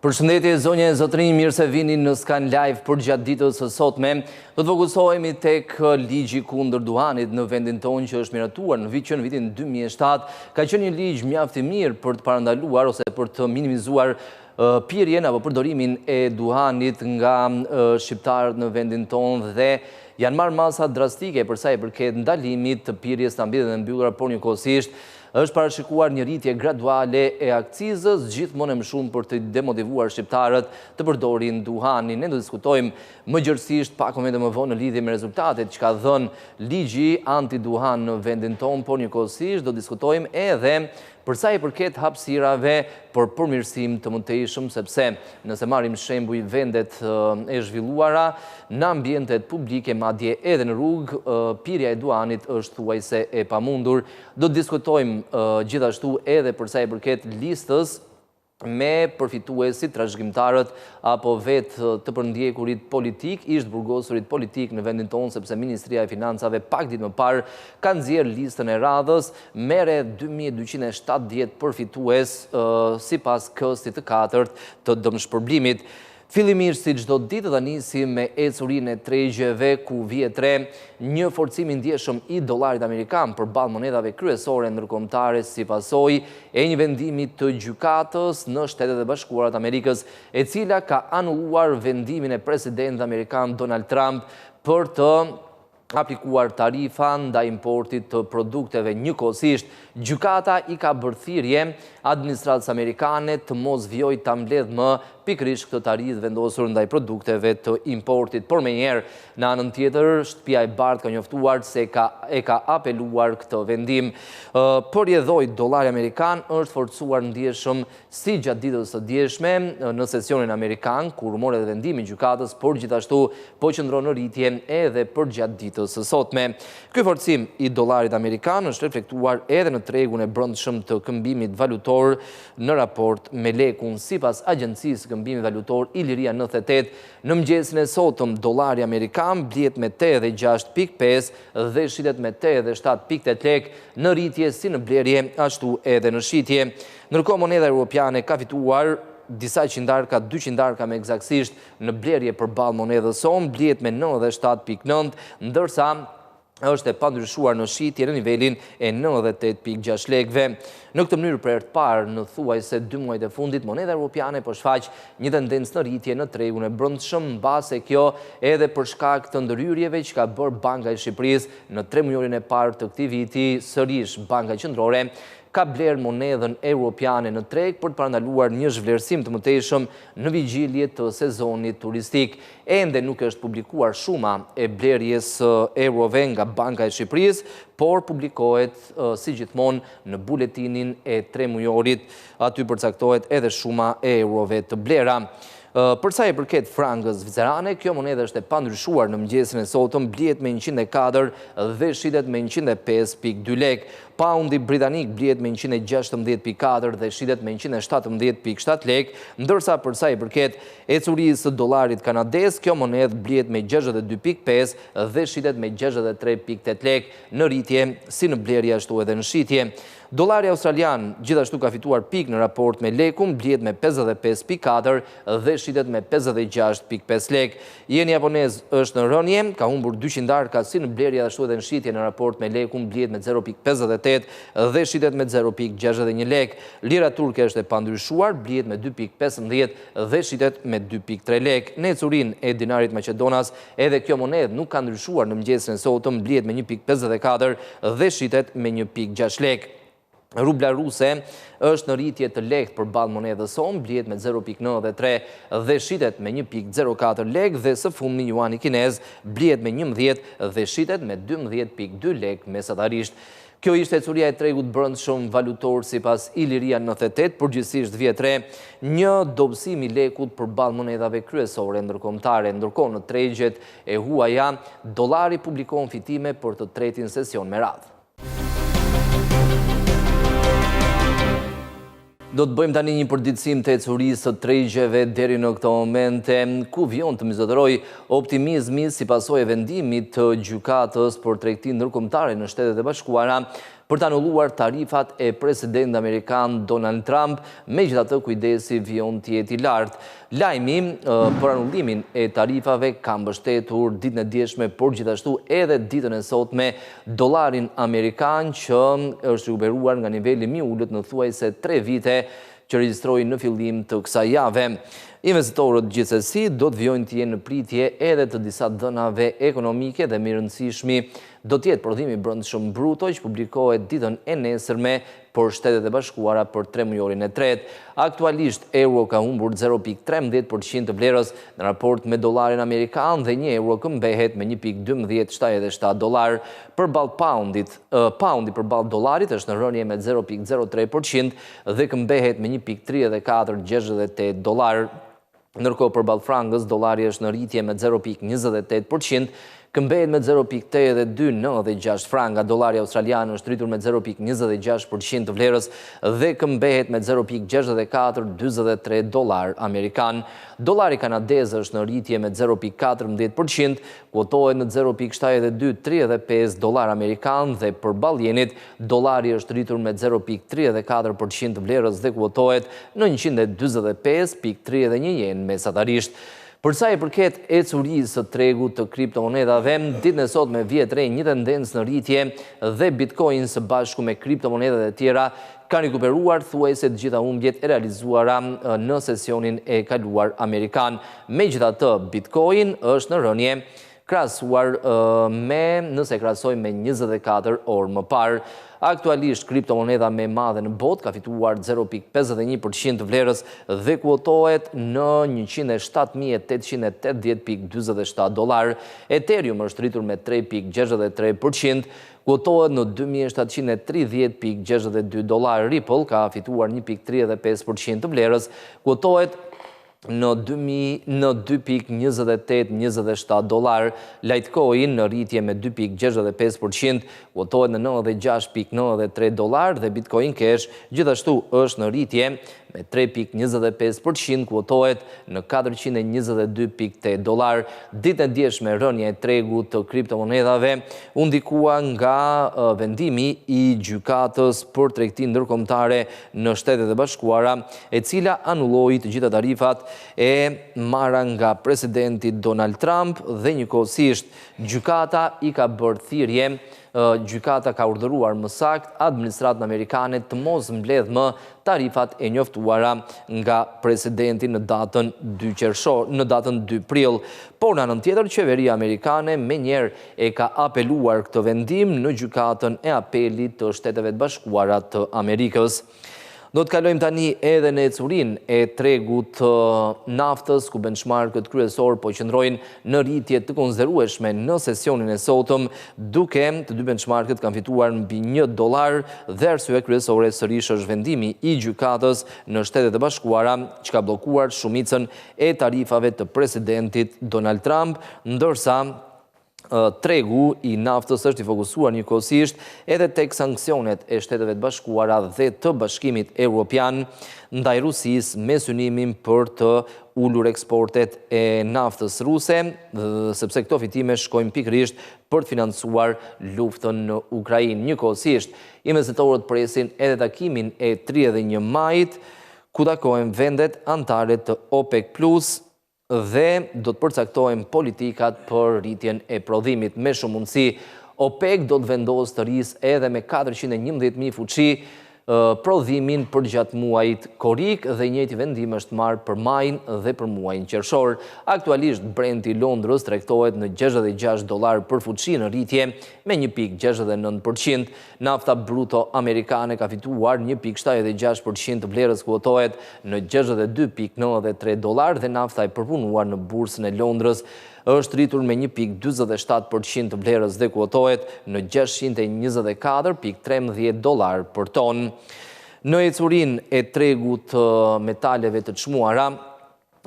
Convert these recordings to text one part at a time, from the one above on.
Përshëndetje zonje e zotrinj, mirë se vini në Skan Live për gjatë ditës së sotme. Do të fokusohemi tek ligji kundër duhanit në vendin tonë që është miratuar në vitin 2007. Ka qenë një ligj mjaft i mirë për të parandaluar ose për të minimizuar pirjen apo përdorimin e duhanit nga shqiptarët në vendin tonë dhe janë marrë masa drastike për sa i përket ndalimit të pirjes të ambientit dhe mbyllura, por njëkohësisht është parashikuar një rritje graduale e akcizës, gjithmonë më shumë për të demotivuar shqiptarët të përdorin duhanin. Ne do të diskutojmë më gjërësisht pak momente më vonë në lidhje me rezultatet që ka dhënë ligji anti-duhan në vendin tonë, por njëkohësisht do të diskutojmë edhe për sa i përket hapësirave për përmirësim të mëtejshëm, sepse nëse marrim shembuj vendet e zhvilluara, në ambientet publike, madje edhe në rrugë, pirja e duhanit është thuajse e pamundur. Do të diskutojmë gjithashtu edhe për sa i përket listës me përfituesit, trashëgimtarët apo vetë të përndjekurit politik, ishtë burgosurit politik në vendin tonë, sepse Ministria e Financave pak ditë më parë ka nxjerrë listën e radhës, merre 2270 përfitues sipas këstit të katërt të dëmshpërblimit. Fillimisht si çdo ditë do nisim me ecurinë e tregjeve ku vjet re një forcim i ndjeshëm i dollarit amerikan përballë monedhave kryesore ndërkombëtare si pasojë e një vendimi të gjykatës në Shtetet e Bashkuara të Amerikës, e cila ka anulluar vendimin e presidentit amerikan Donald Trump për të aplikuar tarifa ndaj importit të produkteve. Njëkohësisht, gjykata i ka bërë thirrje administratës amerikane të mos vijojë ta mbledh më pikërisht këtë tarifë vendosur ndaj produkteve të importit. Por menjëherë, në anën tjetër, Shtëpia e Bardhë ka njoftuar se e ka apeluar këtë vendim. Përjedhoi dollari amerikan është forcuar ndjeshëm si gjatë ditës së djeshme në sesionin amerikan, kur morë vendimi i gjykatës, por gjithashtu po qëndron në rritje edhe për gjatë ditës së sotme. Ky forcim i dollarit amerikan është reflektuar edhe në tregun e brendshëm të këmbimit valutor në raport me lekun. Sipas agjencisë këmbimi valutor Iliria 98, në mëngjesin e sotëm dollari amerikan blihet me 86.5 dhe shitet me 87.8 lekë, në rritje si në blerje ashtu edhe në shitje. Ndërkohë moneda europiane ka fituar disa qindarka, 2 qindarka me eksaktësisht në blerje përballë monedhës sonë, blihet me 97.9, ndërsa është e pandryshuar në shitje në nivelin e 98.6 lekëve. Në këtë mënyrë për herë të parë në thuajse 2 muajt e fundit, moneda europiane po shfaq një tendencë në rritje në tregun e brendshëm, mbase kjo edhe për shkak të ndërhyrjeve që ka bërë Banka e Shqipërisë në 3 muajin e parë të këtij viti. Sërish Banka Qendrore ka blerë monedhën europiane në treg për të parandaluar një zhvlerësim të mëtejshëm në vigjilje të sezonit turistik. Ende nuk është publikuar shuma e blerjes eurove nga Banka e Shqipërisë, por publikohet si gjithmonë në buletinin e 3 mujorit. Aty përcaktohet edhe shuma e eurove të blera. Përsa i përket frankës zvicerane, kjo monedhë është e pandryshuar në mëngjesin e sotëm, blihet me 104 dhe shitet me 105.2 lekë. Paundi britanik blihet me 116.4 dhe shitet me 117.7 lekë, ndërsa përsa i përket ecurisë së dollarit kanades, kjo monedhë blihet me 62.5 dhe shitet me 63.8 lekë, në rritje si në blerje ashtu edhe në shitje. Dollari australian gjithashtu ka fituar pikë në raport me lekun, blihet me 55.4 dhe shitet me 56.5 lekë. Jeni japonez është në rënje, ka humbur 2 qindarka si në blerje ashtu edhe në shitje në raport me lekun, blihet me 0.58 dhe shitet me 0.61 lekë. Lira turke është e pandryshuar, blihet me 2.15 dhe shitet me 2.3 lekë. Në ecurinë e dinarit maqedonas, edhe kjo monedhë nuk ka ndryshuar në mëngjesin e sotëm, blihet me 1.54 dhe shitet me 1.6 lekë. Rubla ruse është në rritje të lehtë përballë monedhës sonë, blihet me 0.93 dhe shitet me 1.04 lekë, dhe së fundmi juani kinez blihet me 11 dhe shitet me 12.2 lekë mesatarisht. Kjo ishte ecuria e tregut brendshëm valutor sipas Iliria 98, përgjithsisht vjet re një dobësim i lekut përballë monedhave kryesore ndërkombëtare. Ndërkohë në tregjet e huaja, dollari publikon fitime për të tretin sesion me radhë. Do të bëjmë tani një përditësim të ecurisë të tregjeve deri në këto momente, ku vjen të mizotëroj optimizmi si pasojë e vendimit të gjykatës për tregtinë ndërkombëtare në Shtetet e Bashkuara për të anulluar tarifat e presidentit amerikan Donald Trump, megjithatë kujdesi vjon të jetë i lartë. Lajmi për anullimin e tarifave ka mbështetur ditën e djeshme, por gjithashtu edhe ditën e sotme dollarin amerikan që është rikuperuar nga niveli më i ulët në thuajse 3 vite që regjistroi në fillim të kësaj jave. Investitorët gjithsesi do të vijojnë të jenë në pritje edhe të disa dhënave ekonomike dhe më i rëndësishmi do të jetë prodhimi brendshëm bruto që publikohet ditën e nesërme për Shtetet e Bashkuara për 3 mujorin e tretë. Aktualisht euro ka humbur 0.13% të vlerës në raport me dollarin amerikan dhe 1 euro këmbehet me 1.1277 dollar përballë poundit. Poundi përballë dollarit është në rënje me 0.03% dhe këmbehet me 1.3468 dollar. Ndërkohë përballë frangës, dollari është në rritje me 0.28%, këmbehet me 0.8296 franga, dollari australian është rritur me 0.26% të vlerës dhe këmbehet me 0.6443 dollar amerikan. Dollari kanadez është në rritje me 0.14%, kuotohet në 0.7235 dollar amerikan dhe përballë jenit, dollari është rritur me 0.34% të vlerës dhe kuotohet në 145.31 yen mesatarisht. Përsa i përket ecurisë së tregut të kriptomonedave, ditën e sotme vjet re një tendencë në rritje dhe Bitcoin së bashku me kriptomonedat e tjera kanë rikuperuar thuajse të gjitha humbjet e realizuara në sesionin e kaluar amerikan. Megjithatë, Bitcoin është në rënje krahasuar nëse krahasojmë me 24 orë më parë. Aktualisht, kriptomoneda më e madhe në botë ka fituar 0.51% të vlerës dhe kuotohet në 107.880.47 dollar. Ethereum është rritur me 3.63%, kuotohet në 2.730.62 dollar. Ripple ka fituar 1.35% të vlerës, kuotohet në 2.2827 dollar. Litecoin në rritje me 2.65%, kuotohet në 96.93 dollar dhe Bitcoin Cash gjithashtu është në rritje me 3.25%, kuotohet në 422.8 dollar. Ditën e djeshme rënja e tregut të kriptomonedave u ndikua nga vendimi i gjykatës për tregtinë ndërkombëtare në Shtetet e Bashkuara, e cila anulloi të gjitha tarifat e marra nga presidenti Donald Trump dhe njëkohësisht gjykata i ka bërë thirrje. Gjykata ka urdhëruar më saktë administratën amerikane të mos mbledh më tarifat e njoftuara nga presidenti në datën 2 prill. Por në anën tjetër, qeveria amerikane menjëherë e ka apeluar këtë vendim në gjykatën e apelit të Shteteve të Bashkuara të Amerikës. Do të kalojmë tani edhe në ecurinë e tregut naftës, ku benchmarkët kryesor po qëndrojnë në rritje të konsiderueshme në sesionin e sotëm, duke të dy benchmarkët kanë fituar mbi $1 dhe arsye kryesore sërish është vendimi i gjykatës në Shtetet e Bashkuara, që ka bllokuar shumicën e tarifave të presidentit Donald Trump, ndërsa tregu i naftës është i fokusuar njëkohësisht edhe tek sanksionet e Shteteve të Bashkuara dhe të Bashkimit Evropian ndaj Rusisë me synimin për të ulur eksportet e naftës ruse, sepse këto fitime shkojnë pikërisht për të financuar luftën në Ukrainë. Njëkohësisht, investitorët presin edhe takimin e 31 majit, ku takohen vendet anëtare të OPEC Plus dhe do të përcaktojnë politikat për rritjen e prodhimit. Me shumë mundësi, OPEC do të vendosë të rrisë edhe me 411.000 fuqi prodhimin për gjatë muajit korrik dhe njëjti vendim është marrë për majin dhe për muajin qershor. Aktualisht Brenti i Londrës tregtohet në $66 për fuqi në rritje me 1.69%. Nafta bruto amerikane ka fituar 1.76% të vlerës, kuotohet në $62.93 dhe nafta e përpunuar në bursën e Londrës është rritur me 1.47% të vlerës dhe kuotohet në $624.13 për ton. Në ecurinë e tregut të metaleve të çmuara,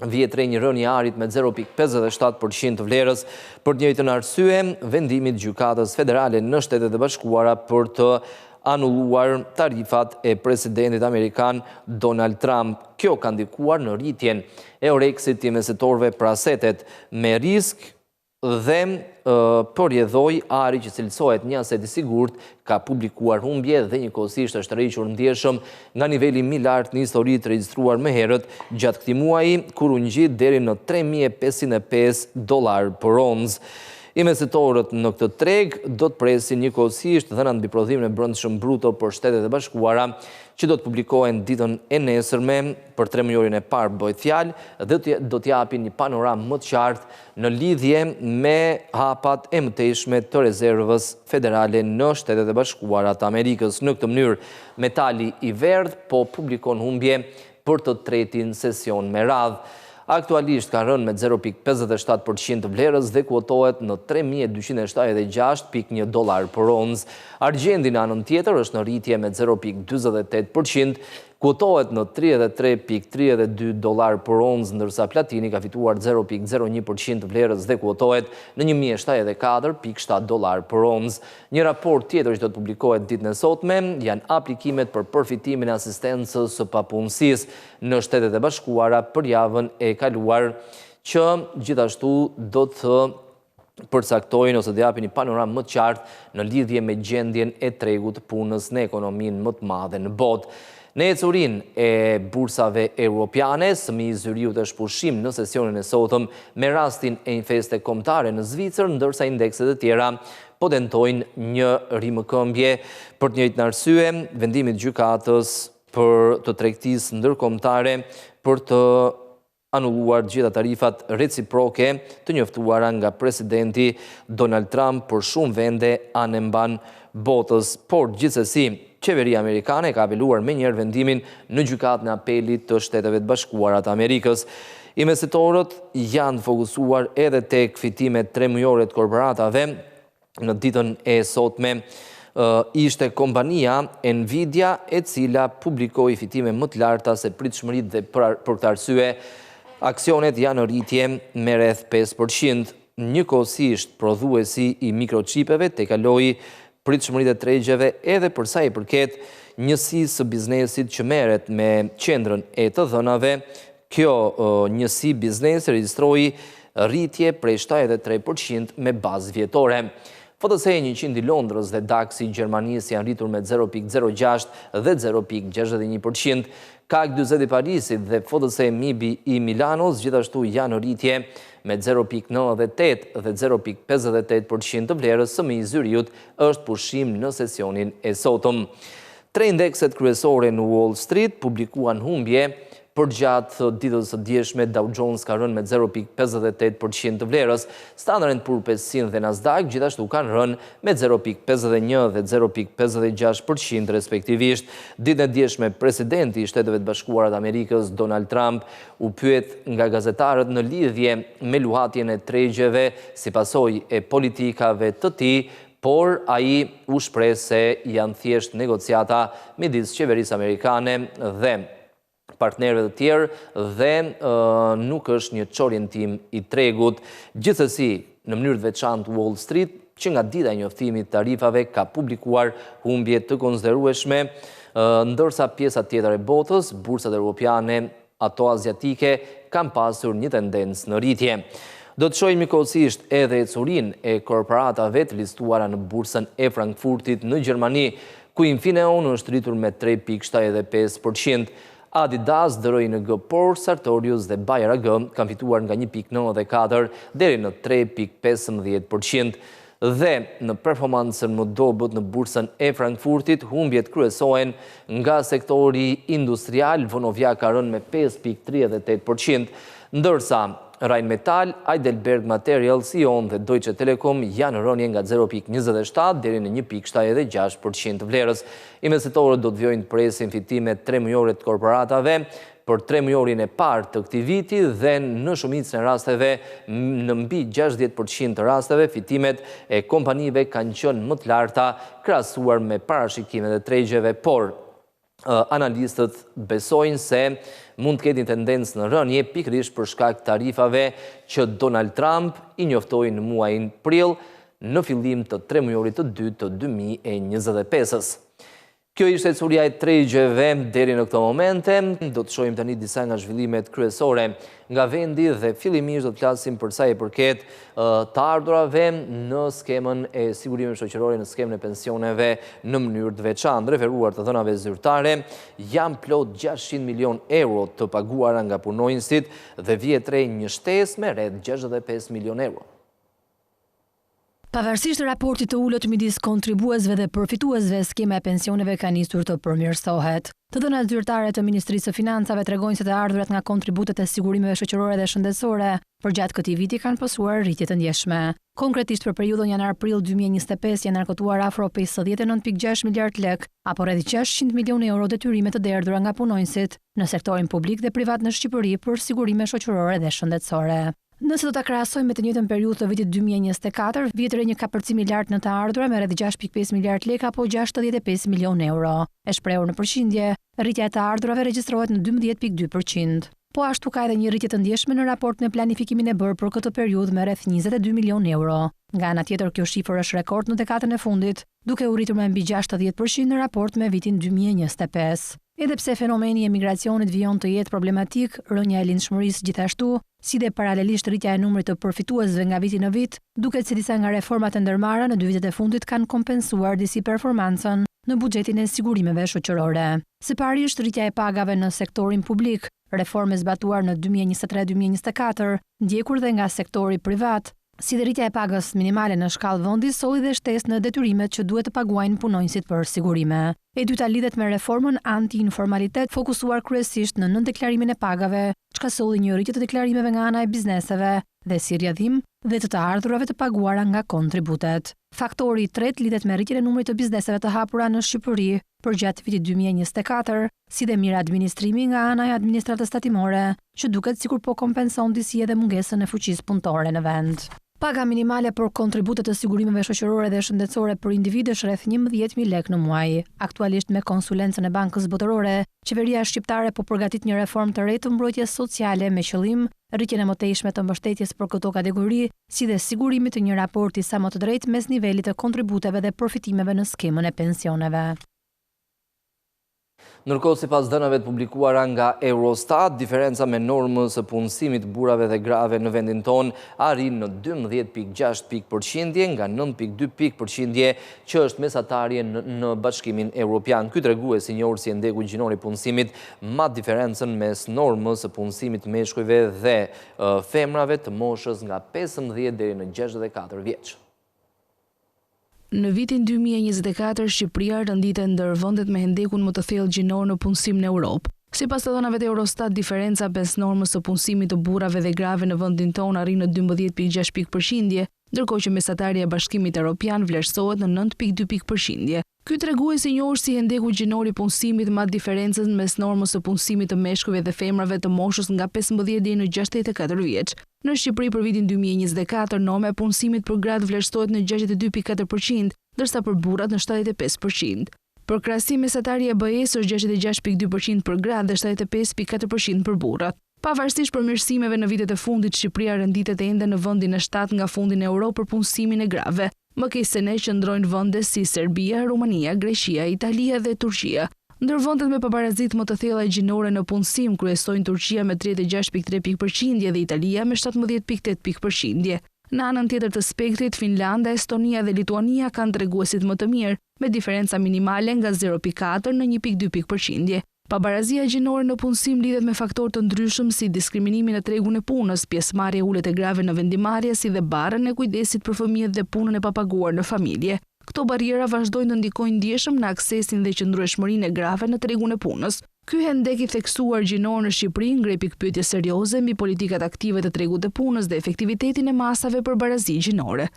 vjet re një rënje arit me 0.57% të vlerës për të njëjtën arsye vendimit gjykatës federale në Shtetet e Bashkuara për të anulluar tarifat e presidentit amerikan Donald Trump. Kjo ka ndikuar në rritjen e oreksit të investitorëve për asetet me risk dhe përjedhoj ari që cilësohet një aset i sigurt, ka publikuar humbje dhe njëkohësisht është rrequr ndjeshëm nga niveli më i lartë në histori të regjistruar më herët gjatë këtij muaji, kur u ngjit deri në $3.505 për onzë. Investitorët në këtë treg do të presin njëkohësisht dhënat mbi prodhimin e brendshëm bruto për Shtetet e Bashkuara, që do të publikohen ditën e nesërme. Për 3 muajorin e parë bëhet fjalë dhe do të japin një panoramë më të qartë në lidhje me hapat e mëtejshme të rezervës federale në Shtetet e Bashkuara të Amerikës. Në këtë mënyrë, metali i verdh po publikon humbje për të tretin sesion me radhë. Aktualisht ka rënë me 0.57% të vlerës dhe kuotohet në $3.276.1 për onzë. Argjendi në anën tjetër është në rritje me 0.48%, kuotohet në $33.32 për onzë, ndërsa platini ka fituar 0.01% të vlerës dhe kuotohet në $1.074.7 për onzë. Një raport tjetër që do të publikohet ditën e sotme janë aplikimet për përfitimin e asistencës së papunësisë në Shtetet e Bashkuara për javën e kaluar, që gjithashtu do të përcaktojnë ose të japin një panoramë më të qartë në lidhje me gjendjen e tregut të punës në ekonominë më të madhe në botë. Në ecurin e bursave europiane, SMI Zyriut është pushim në sesionin e sotëm me rastin e infeste kombëtare në Zvicër, ndërsa indekset e tjera po tentojnë një rimëkëmbje. Për të njëjtën arsye, vendimi i gjykatës për të tregtisë ndërkombëtare për të anulluar gjitha tarifat reciproke të njoftuara nga presidenti Donald Trump për shumë vende anë mban botës, por gjithsesi qeveria amerikane ka apeluar menjëherë vendimin në gjykatën e apelit të Shteteve të Bashkuara të Amerikës. Investitorët janë fokusuar edhe tek fitimet 3 mujore të korporatave. Në ditën e sotme ishte kompania Nvidia e cila publikoi fitime më të larta se pritshmëritë dhe për këtë arsye aksionet janë në rritje me rreth 5%. Njëkohësisht prodhuesi i mikrochipeve tekaloi pritshmëritë e tregjeve edhe për sa i përket njësisë së biznesit që merret me qendrën e të dhënave. Kjo njësi biznesi regjistroi rritje prej 73% me bazë vjetore. FTSE 100 i Londrës dhe DAX i Gjermanisë janë rritur me 0.06 dhe 0.61%. CAC 40 i Parisit dhe FTSE MIB i Milanos gjithashtu janë në rritje me 0.98 dhe 0.58% të vlerës. SMI Zyriut është pushim në sesionin e sotëm. 3 indekset kryesore në Wall Street publikuan humbje. Për gjatë ditës së djeshme, Dow Jones ka rënë me 0.58% të vlerës, Standard & Poor's 500 dhe Nasdaq gjithashtu kanë rënë me 0.51 dhe 0.56% respektivisht. Ditën e djeshme, presidenti i Shteteve të Bashkuara të Amerikës, Donald Trump, u pyet nga gazetarët në lidhje me luhatjen e tregjeve si pasojë e politikave të tij, por ai u shpreh se janë thjesht negociata midis qeverisë amerikane dhe partnerëve të tjerë dhe nuk është një çorientim i tregut. Gjithsesi, në mënyrë të veçantë Wall Street, që nga dita e njoftimit të tarifave ka publikuar humbje të konsiderueshme, ndërsa pjesa tjetër e botës, bursat europiane, ato aziatike, kanë pasur një tendencë në rritje. Do të shohim njëkohësisht edhe ecurinë e korporatave të listuara në bursën e Frankfurtit në Gjermani, ku Infineon është rritur me 3.75%. Adidas, DRING, por Sartorius dhe Bayer AG kanë fituar nga 1.94 deri në 3.15%. Dhe në performancën më dobët në bursën e Frankfurtit, humbjet kryesohen nga sektori industrial, Vonovia ka rënë me 5.38%, ndërsa Rheinmetall, Heidelberg Materials, Ion dhe Deutsche Telekom janë rënje nga 0.27 deri në 1.76% të vlerës. Investitorët do të vjojnë të presin fitimet 3 mujore të korporatave për 3 mujorin e parë të këtij viti dhe në shumicën e rasteve, në mbi 60% të rasteve, fitimet e kompanive kanë qenë më të larta krahasuar me parashikimet e tregjeve, por analistët besojnë se mund të ketë një tendencë në rënje pikërisht për shkak të tarifave që Donald Trump i njoftoi në muajin prill në fillim të 3 mujorit të dytë të 2025-s. Kjo ishte curia e tregjeve deri në këto momente. Do të shohim tani disa nga zhvillimet kryesore nga vendi dhe fillimisht do të flasim për sa i përket të ardhurave në skemën e sigurimeve shoqërore, në skemën e pensioneve në mënyrë të veçantë. Referuar të dhënave zyrtare, janë plot 600 milion euro të paguara nga punonjësit dhe vjetre një shtesë me rreth 65 milion euro. Pavarësisht raportit të ullët midis kontribuesve dhe përfituesve, skema e pensioneve ka nisur të përmirësohet. Të dhënat zyrtare të Ministrisë së Financave tregojnë se të ardhurat nga kontributet e sigurimeve shoqërore dhe shëndetësore përgjatë këtij viti kanë pasur rritje të ndjeshme. Konkretisht për periudhën janar-prill 2025 janë narkotuar afro 59.6 miliard lek, apo rreth 600 milion euro detyrime të derdhura nga punonjësit në sektorin publik dhe privat në Shqipëri për sigurime shoqërore dhe shëndetësore. Nëse do ta krahasojmë me të njëjtën periudhë të vitit 2024, vjetre një kapërcim i lartë në të ardhura me rreth 6.5 miliard lekë apo 65 milion euro. E shprehur në përqindje, rritja e të ardhurave regjistrohet në 12.2%. Po ashtu ka edhe një rritje të ndjeshme në raport me planifikimin e bërë për këtë periudhë me rreth 22 milion euro. Nga ana tjetër, kjo shifër është rekord në dekadën e fundit, duke u rritur me mbi 60% në raport me vitin 2025. Edhe pse fenomeni i emigracionit vijon të jetë problematik, rënja e lindshmërisë gjithashtu, si dhe paralelisht rritja e numrit të përfituesve nga viti në vit, duket se disa nga reformat e ndërmarra në 2 vitet e fundit kanë kompensuar disi performancën në buxhetin e sigurimeve shoqërore. Sëparisht, rritja e pagave në sektorin publik, reforme zbatuar në 2023-2024, ndjekur dhe nga sektori privat, si dhe rritja e pagës minimale në shkallë vendi, solli dhe shtesë në detyrimet që duhet të paguajnë punonjësit për sigurime. E dyta lidhet me reformën anti-informalitet fokusuar kryesisht në nëndeklarimin e pagave, çka solli një rritje të deklarimeve nga ana e bizneseve dhe si rrjedhim dhe të ardhurave të paguara nga kontributet. Faktori i tretë lidhet me rritjen e numrit të bizneseve të hapura në Shqipëri përgjatë vitit 2024, si dhe mirë administrimi nga ana e administratës tatimore, që duket sikur po kompenson disi edhe mungesën e fuqisë punëtore në vend. Paga minimale për kontributet të sigurimeve shoqërore dhe shëndetësore për individ është rreth 11.000 lekë në muaj. Aktualisht me konsulencën e Bankës Botërore, qeveria shqiptare po përgatit një reformë të re të mbrojtjes sociale me qëllim rritjen e mëtejshme të mbështetjes për këto kategori, si dhe sigurimit të një raporti sa më të drejtë mes nivelit të kontributeve dhe përfitimeve në skemën e pensioneve. Ndërkohë, sipas dhënave të publikuara nga Eurostat, diferenca me normës së punësimit të burrave dhe grave në vendin tonë arrin në 12.6 pikë përqindje nga 9.2 pikë përqindje që është mesatarje në Bashkimin Evropian. Ky tregues i njohur si indeku gjinor i punësimit mat diferencën mes normës së punësimit të meshkujve dhe femrave të moshës nga 15 deri në 64 vjeç. Në vitin 2024, Shqipëria rënditet ndër vendet me indekun më të thellë gjinor në punësim në Europë. Sipas të dhënave të Eurostat, diferenca mes normës së punësimit të burrave dhe grave në vendin tonë arrin në 12.6 pikë përqindje, ndërkohë që mesatarja e Bashkimit Evropian vlerësohet në 9.2 pikë përqindje. Ky tregues i njohur si indeku gjinor i punësimit mat diferencën mes normës së punësimit të meshkujve dhe femrave të moshës nga 15 deri në 64 vjeç. Në Shqipëri për vitin 2024, norma e punësimit për gratë vlerësohet në 62.4%, ndërsa për burrat në 75%. Për krahasim, mesatarja e BE-s është 66.2% për gratë dhe 75.4% për burrat. Pavarësisht përmirësimeve në vitet e fundit, Shqipëria renditet ende në vendin e 7 nga fundi në Europë për punësimin e grave. Më keq se ne qëndrojnë vende si Serbia, Rumania, Greqia, Italia dhe Turqia. Ndër vendet me pabarazit më të thella gjinore në punësim kryesojnë Turqia me 36.3 pikë përqindje dhe Italia me 17.8 pikë përqindje. Në anën tjetër të spektrit, Finlanda, Estonia dhe Lituania kanë treguesit më të mirë, me diferenca minimale nga 0.4 në 1.2 pikë përqindje. Pabarazia gjinore në punësim lidhet me faktorë të ndryshëm si diskriminimin në tregun e punës, pjesëmarrje ulët e grave në vendimarrje, si dhe barrën e kujdesit për fëmijët dhe punën e papaguar në familje. Këto barriera vazhdojnë të ndikojnë ndjeshëm në aksesin dhe qëndrueshmërinë e grave në tregun e punës. Ky hendek i theksuar gjinor në Shqipëri ngre pikpyetje serioze mbi politikat aktive të tregut të punës dhe efektivitetin e masave për barazi gjinore.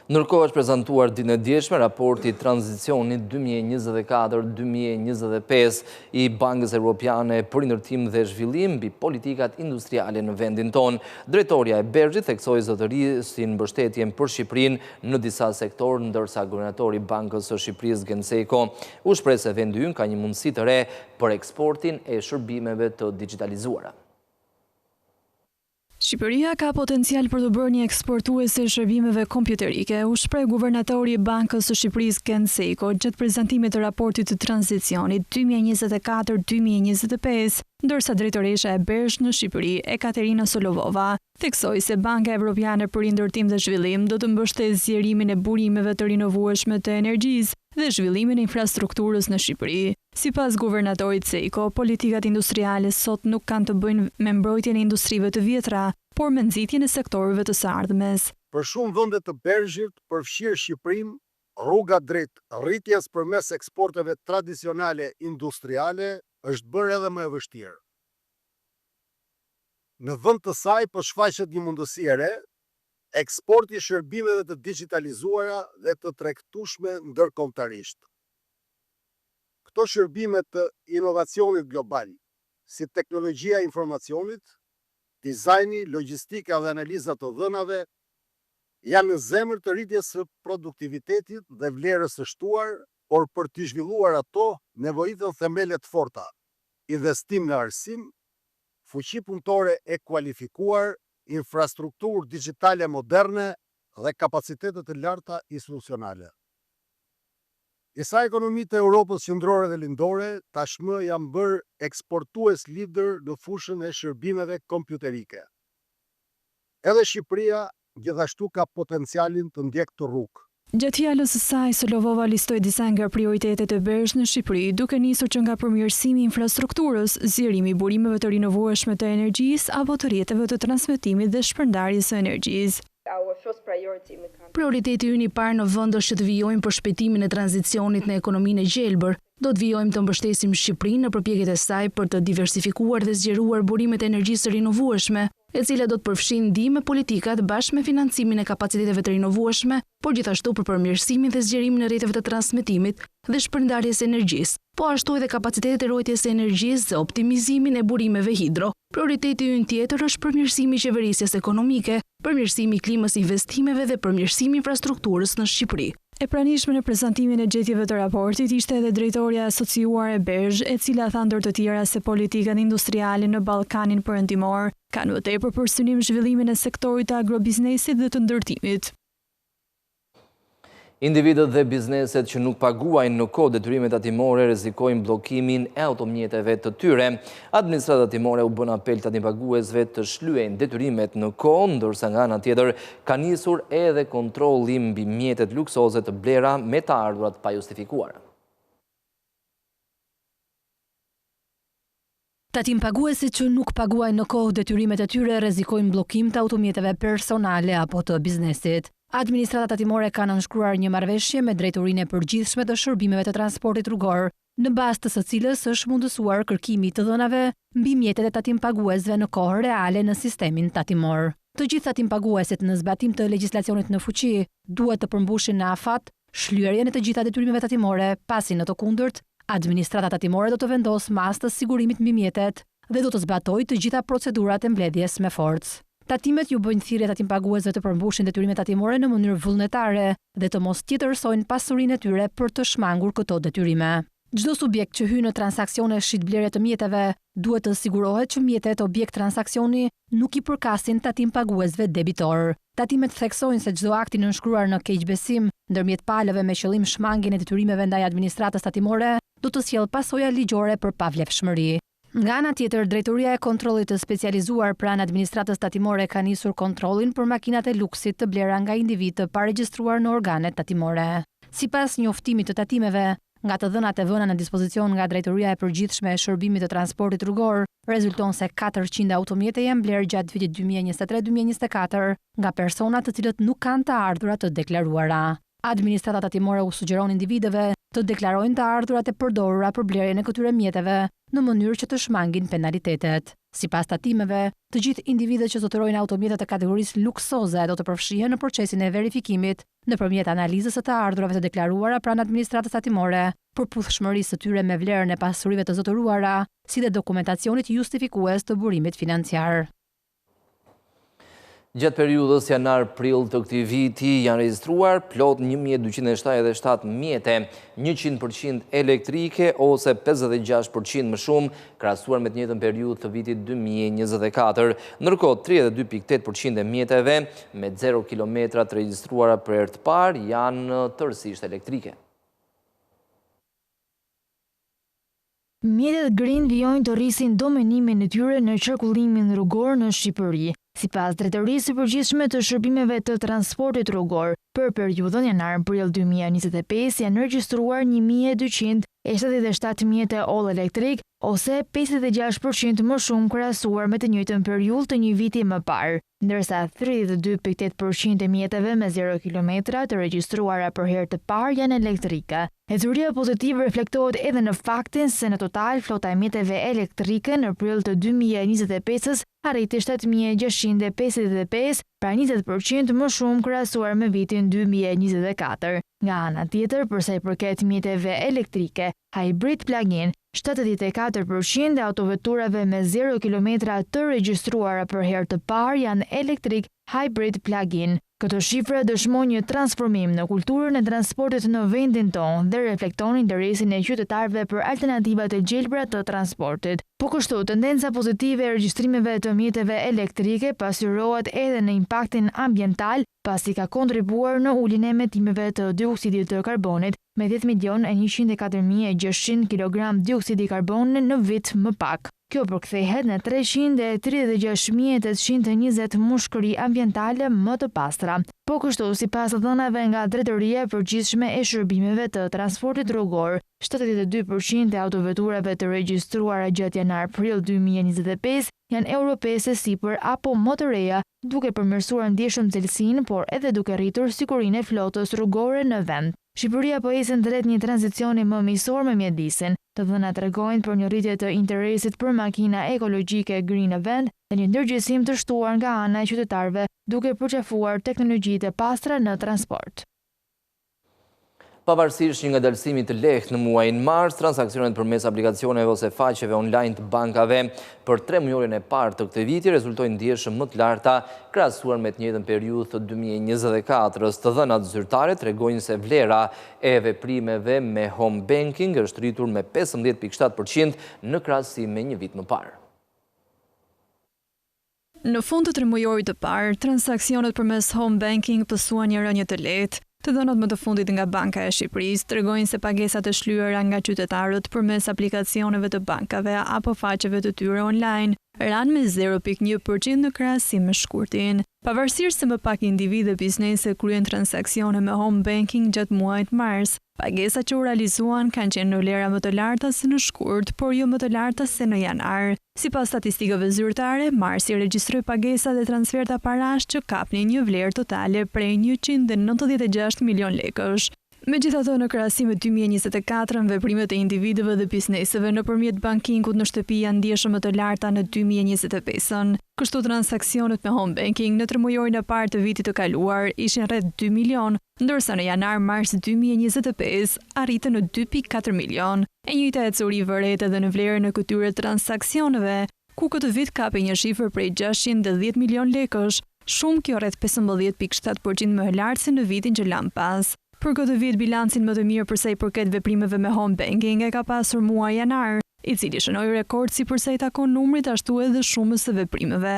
Ndërkohë është prezantuar ditën e djeshme raporti tranzicionit 2024-2025 i Bankës Evropiane për ndërtim dhe zhvillim mbi politikat industriale në vendin tonë. Drejtoria e Bergjit theksoi zotërisë mbështetjen për Shqipërinë në disa sektorë, ndërsa guvernatori i Bankës së Shqipërisë Genseko u shpreh se vendi ynë ka një mundësi të re për eksportin e shërbimeve të digitalizuara. Shqipëria ka potencial për të bërë një eksportuese e shërbimeve kompjuterike, u shpreh guvernatori i Bankës së Shqipërisë Ken Seko gjatë prezantimit të raportit të tranzicionit 2024-2025, ndërsa drejtoresha e BERSH në Shqipëri, Ekaterina Solovova, theksoi se Banka Evropiane për Rindërtim dhe Zhvillim do të mbështesë zgjerimin e burimeve të rinovueshme të energjisë dhe zhvillimin e infrastrukturës në Shqipëri. Sipas guvernatorit Seko, politikat industriale sot nuk kanë të bëjnë me mbrojtjen e industrive të vjetra, por me nxitjen e sektorëve të së ardhmes. Për shumë vende të Bergjit, përfshirë Shqipërinë, rruga drejt rritjes përmes eksporteve tradicionale industriale është bërë edhe më e vështirë. Në vend të saj po shfaqet një mundësi e re, eksporti i shërbimeve të digitalizuara dhe të tregtueshme ndërkombëtarisht. Këto shërbime të inovacionit global, si teknologjia e informacionit, dizajni, logjistika dhe analiza të dhënave, janë në zemër të rritjes së produktivitetit dhe vlerës së shtuar, por për të zhvilluar ato nevojiten themele të forta, investim në arsim, fuqi punëtore e kualifikuar, infrastrukturë digjitale moderne dhe kapacitete të larta institucionale. Disa ekonomitë e Europës qendrore dhe lindore tashmë janë bërë eksportues lider në fushën e shërbimeve kompjuterike. Edhe Shqipëria gjithashtu ka potencialin të ndjekë të rrugë. Gjatë fjalës së saj, Solovova listoi disa nga prioritetet e BERSH në Shqipëri, duke nisur që nga përmirësimi i infrastrukturës, zgjerimi i burimeve të rinovueshme të energjisë apo të rrjeteve të transmetimit dhe shpërndarjes së energjisë. Prioriteti ynë i parë në vend është që të vijojmë për shpejtimin e tranzicionit në ekonominë e gjelbër. Do të vijojmë të mbështesim Shqipërinë në përpjekjet e saj për të diversifikuar dhe zgjeruar burimet e energjisë rinovueshme, e cila do të përfshijë ndihmë politikat bashkë me financimin e kapaciteteve të rinovueshme, por gjithashtu për përmirësimin dhe zgjerimin e rrjeteve të transmetimit dhe shpërndarjes së energjisë, po ashtu edhe kapacitetet e ruajtjes së energjisë dhe optimizimin e burimeve hidro. Prioriteti ynë tjetër është përmirësimi i qeverisjes ekonomike, përmirësimi i klimës investimeve dhe përmirësimi i infrastrukturës në Shqipëri. E pranishme në prezantimin e gjetjeve të raportit ishte edhe drejtoria asociuar e BERSH, e cila tha ndër të tjera se politikat industriale në Ballkanin Perëndimor kanë më tepër për synim zhvillimin e sektorit të agrobiznesit dhe të ndërtimit. Individët dhe bizneset që nuk paguajnë në kohë detyrimet tatimore rrezikojnë bllokimin e automjeteve të tyre. Administrata tatimore u bën apel tatimpaguesve të shlyejnë detyrimet në kohë, ndërsa nga ana tjetër ka nisur edhe kontrolli mbi mjetet luksoze të blera me të ardhurat pa justifikuara. Tatimpaguesit që nuk paguajnë në kohë detyrimet e tyre rrezikojnë bllokim të automjeteve personale apo të biznesit. Administrata tatimore ka nënshkruar një marrëveshje me Drejtorinë e Përgjithshme të Shërbimeve të Transportit Rrugor, në bazë të së cilës është mundësuar kërkimi të dhënave mbi mjetet e tatimpaguesve në kohë reale në sistemin tatimor. Të gjithë tatimpaguesit në zbatim të legjislacionit në fuqi duhet të përmbushin në afat shlyerjen e të gjitha detyrimeve tatimore, pasi në të kundërt, administrata tatimore do të vendosë mas të sigurimit mbi mjetet dhe do të zbatojë të gjitha procedurat e mbledhjes me forcë. Tatimet ju bëjnë thirrje tatimpaguesve të përmbushin detyrimet tatimore në mënyrë vullnetare dhe të mos tjetërsojnë pasurinë e tyre për të shmangur këto detyrime. Çdo subjekt që hyn në transaksione shitblerje të mjeteve duhet të sigurohet që mjetet objekt transaksioni nuk i përkasin tatimpaguesve debitor. Tatimet theksojnë se çdo akt i nënshkruar në keqbesim ndërmjet palëve me qëllim shmangjen e detyrimeve ndaj administratës tatimore do të sjellë pasoja ligjore për pavlefshmëri. Nga ana tjetër, Drejtoria e Kontrollit të Specializuar pranë administratës tatimore ka nisur kontrollin për makinat e luksit të blera nga individ të paregjistruar në organet tatimore. Sipas njoftimit të tatimeve, nga të dhënat e vëna në dispozicion nga Drejtoria e Përgjithshme e Shërbimit të Transportit Rrugor, rezulton se 400 automjete janë blerë gjatë vitit 2023-2024 nga persona të cilët nuk kanë të ardhurat të deklaruara. Administrata tatimore u sugjeron individëve të deklarojnë të ardhurat e përdorura për blerjen e këtyre mjeteve në mënyrë që të shmangin penalitetet. Sipas tatimeve, të gjithë individët që zotërojnë automjete të kategorisë luksoze do të përfshihen në procesin e verifikimit nëpërmjet analizës së të ardhurave të deklaruara pranë administratës tatimore, përputhshmërisë së tyre me vlerën e pasurive të zotëruara, si dhe dokumentacionit justifikues të burimit financiar. Gjatë periudhës janar-prill të këtij viti janë regjistruar plot 1277 mjete, 100% elektrike ose 56% më shumë krahasuar me të njëjtën periudhë të vitit 2024. Ndërkohë 32.8% e mjeteve me 0 kilometra të regjistruara për herë të parë janë tërësisht elektrike. Mjetet green vijojnë të rrisin domenimin e tyre në qarkullimin rrugor në Shqipëri. Sipas Drejtorisë së Përgjithshme të Shërbimeve të Transportit Rrugor, për periudhën janar-prill 2025 janë regjistruar 1277 mjete all elektrik ose 56% më shumë krahasuar me të njëjtën periudhë të një viti më parë, ndërsa 32.8% e mjeteve me 0 kilometra të regjistruara për herë të parë janë elektrike. Hecuria pozitive reflektohet edhe në faktin se në total flota e mjeteve elektrike në prill të 2025-s arriti 7.655, pra 20% më shumë krahasuar me vitin 2024. Nga ana tjetër, përsa i përket mjeteve elektrike, hybrid plug-in, 74% e autoveturave me 0 kilometra të regjistruara për herë të parë janë elektrik hybrid plug-in. Këto shifra dëshmojnë një transformim në kulturën e transportit në vendin tonë dhe reflekton interesin e qytetarëve për alternativat e gjelbra të transportit. Po kështu, tendenca pozitive e regjistrimeve të mjeteve elektrike pasyrohet edhe në impaktin ambiental, pasi ka kontribuar në uljen e emetimeve të dioksidit të karbonit me 10.104.600 kg dioksidi karboni në vit më pak. Kjo përkthehet në 336.820 mushkëri ambientale më të pastra. Po kështu, sipas dhënave nga Drejtoria e Përgjithshme e Shërbimeve të Transportit Rrugor, 72% e autoveturave të regjistruara gjatë janar-prill 2025 janë Euro 5 e sipër apo më të reja, duke përmirësuar ndjeshëm cilësinë, por edhe duke rritur sigurinë e flotës rrugore në vend. Shqipëria po ecën drejt një tranzicioni më mijësor me mjedisin. Të dhënat tregojnë për një rritje të interesit për makina ekologjike Green Event dhe një ndërgjegjësim të shtuar nga ana e qytetarëve, duke përqafuar teknologjitë e pastra në transport. Pavarësisht një ngadalësimi të lehtë në muajin mars, transaksionet përmes aplikacioneve ose faqeve online të bankave për 3 mujorin e parë të këtij viti rezultojnë ndjeshëm më të larta krahasuar me të njëjtën periudhë të 2024-s. Të dhënat zyrtare tregojnë se vlera e veprimeve me home banking është rritur me 15.7% në krahasim me një vit më parë. Në fund të 3 mujorit të parë, transaksionet përmes home banking pësuan një rënje të lehtë. Të dhënat më të fundit nga Banka e Shqipërisë tregojnë se pagesat e shlyera nga qytetarët përmes aplikacioneve të bankave apo faqeve të tyre online ranë me 0.1% në krahasim me shkurtin. Pavarësisht se më pak individë dhe biznese kryen transaksione me home banking gjatë muajit mars, pagesat që u realizuan kanë qenë në vlera më të larta se në shkurt, por jo më të larta se në janar. Sipas statistikave zyrtare, marsi regjistroi pagesa dhe transferta parash që kapnin një vlerë totale prej 196 milion lekësh. Megjithatë, në krahasim me 2024, veprimet e individëve dhe bizneseve nëpërmjet bankingut në shtëpi janë ndjeshëm më të larta në 2025-ën. Kështu transaksionet me home banking në 3 mujorin e parë të vitit të kaluar ishin rreth 2 milion, ndërsa në janar-mars 2025 arritën në 2.4 milion. E njëjta ecuri vëret edhe në vlerën e këtyre transaksioneve, ku këtë vit kapi një shifër prej 610 milion lekësh, shumë kjo rreth 15.7% më lartë se në vitin që lan pas. Për këtë vit, bilancin më të mirë përsa i përket veprimeve me home banking e ka pasur muaji janar, i cili shënoi rekord si përsa i takon numrit ashtu edhe shumës së veprimeve.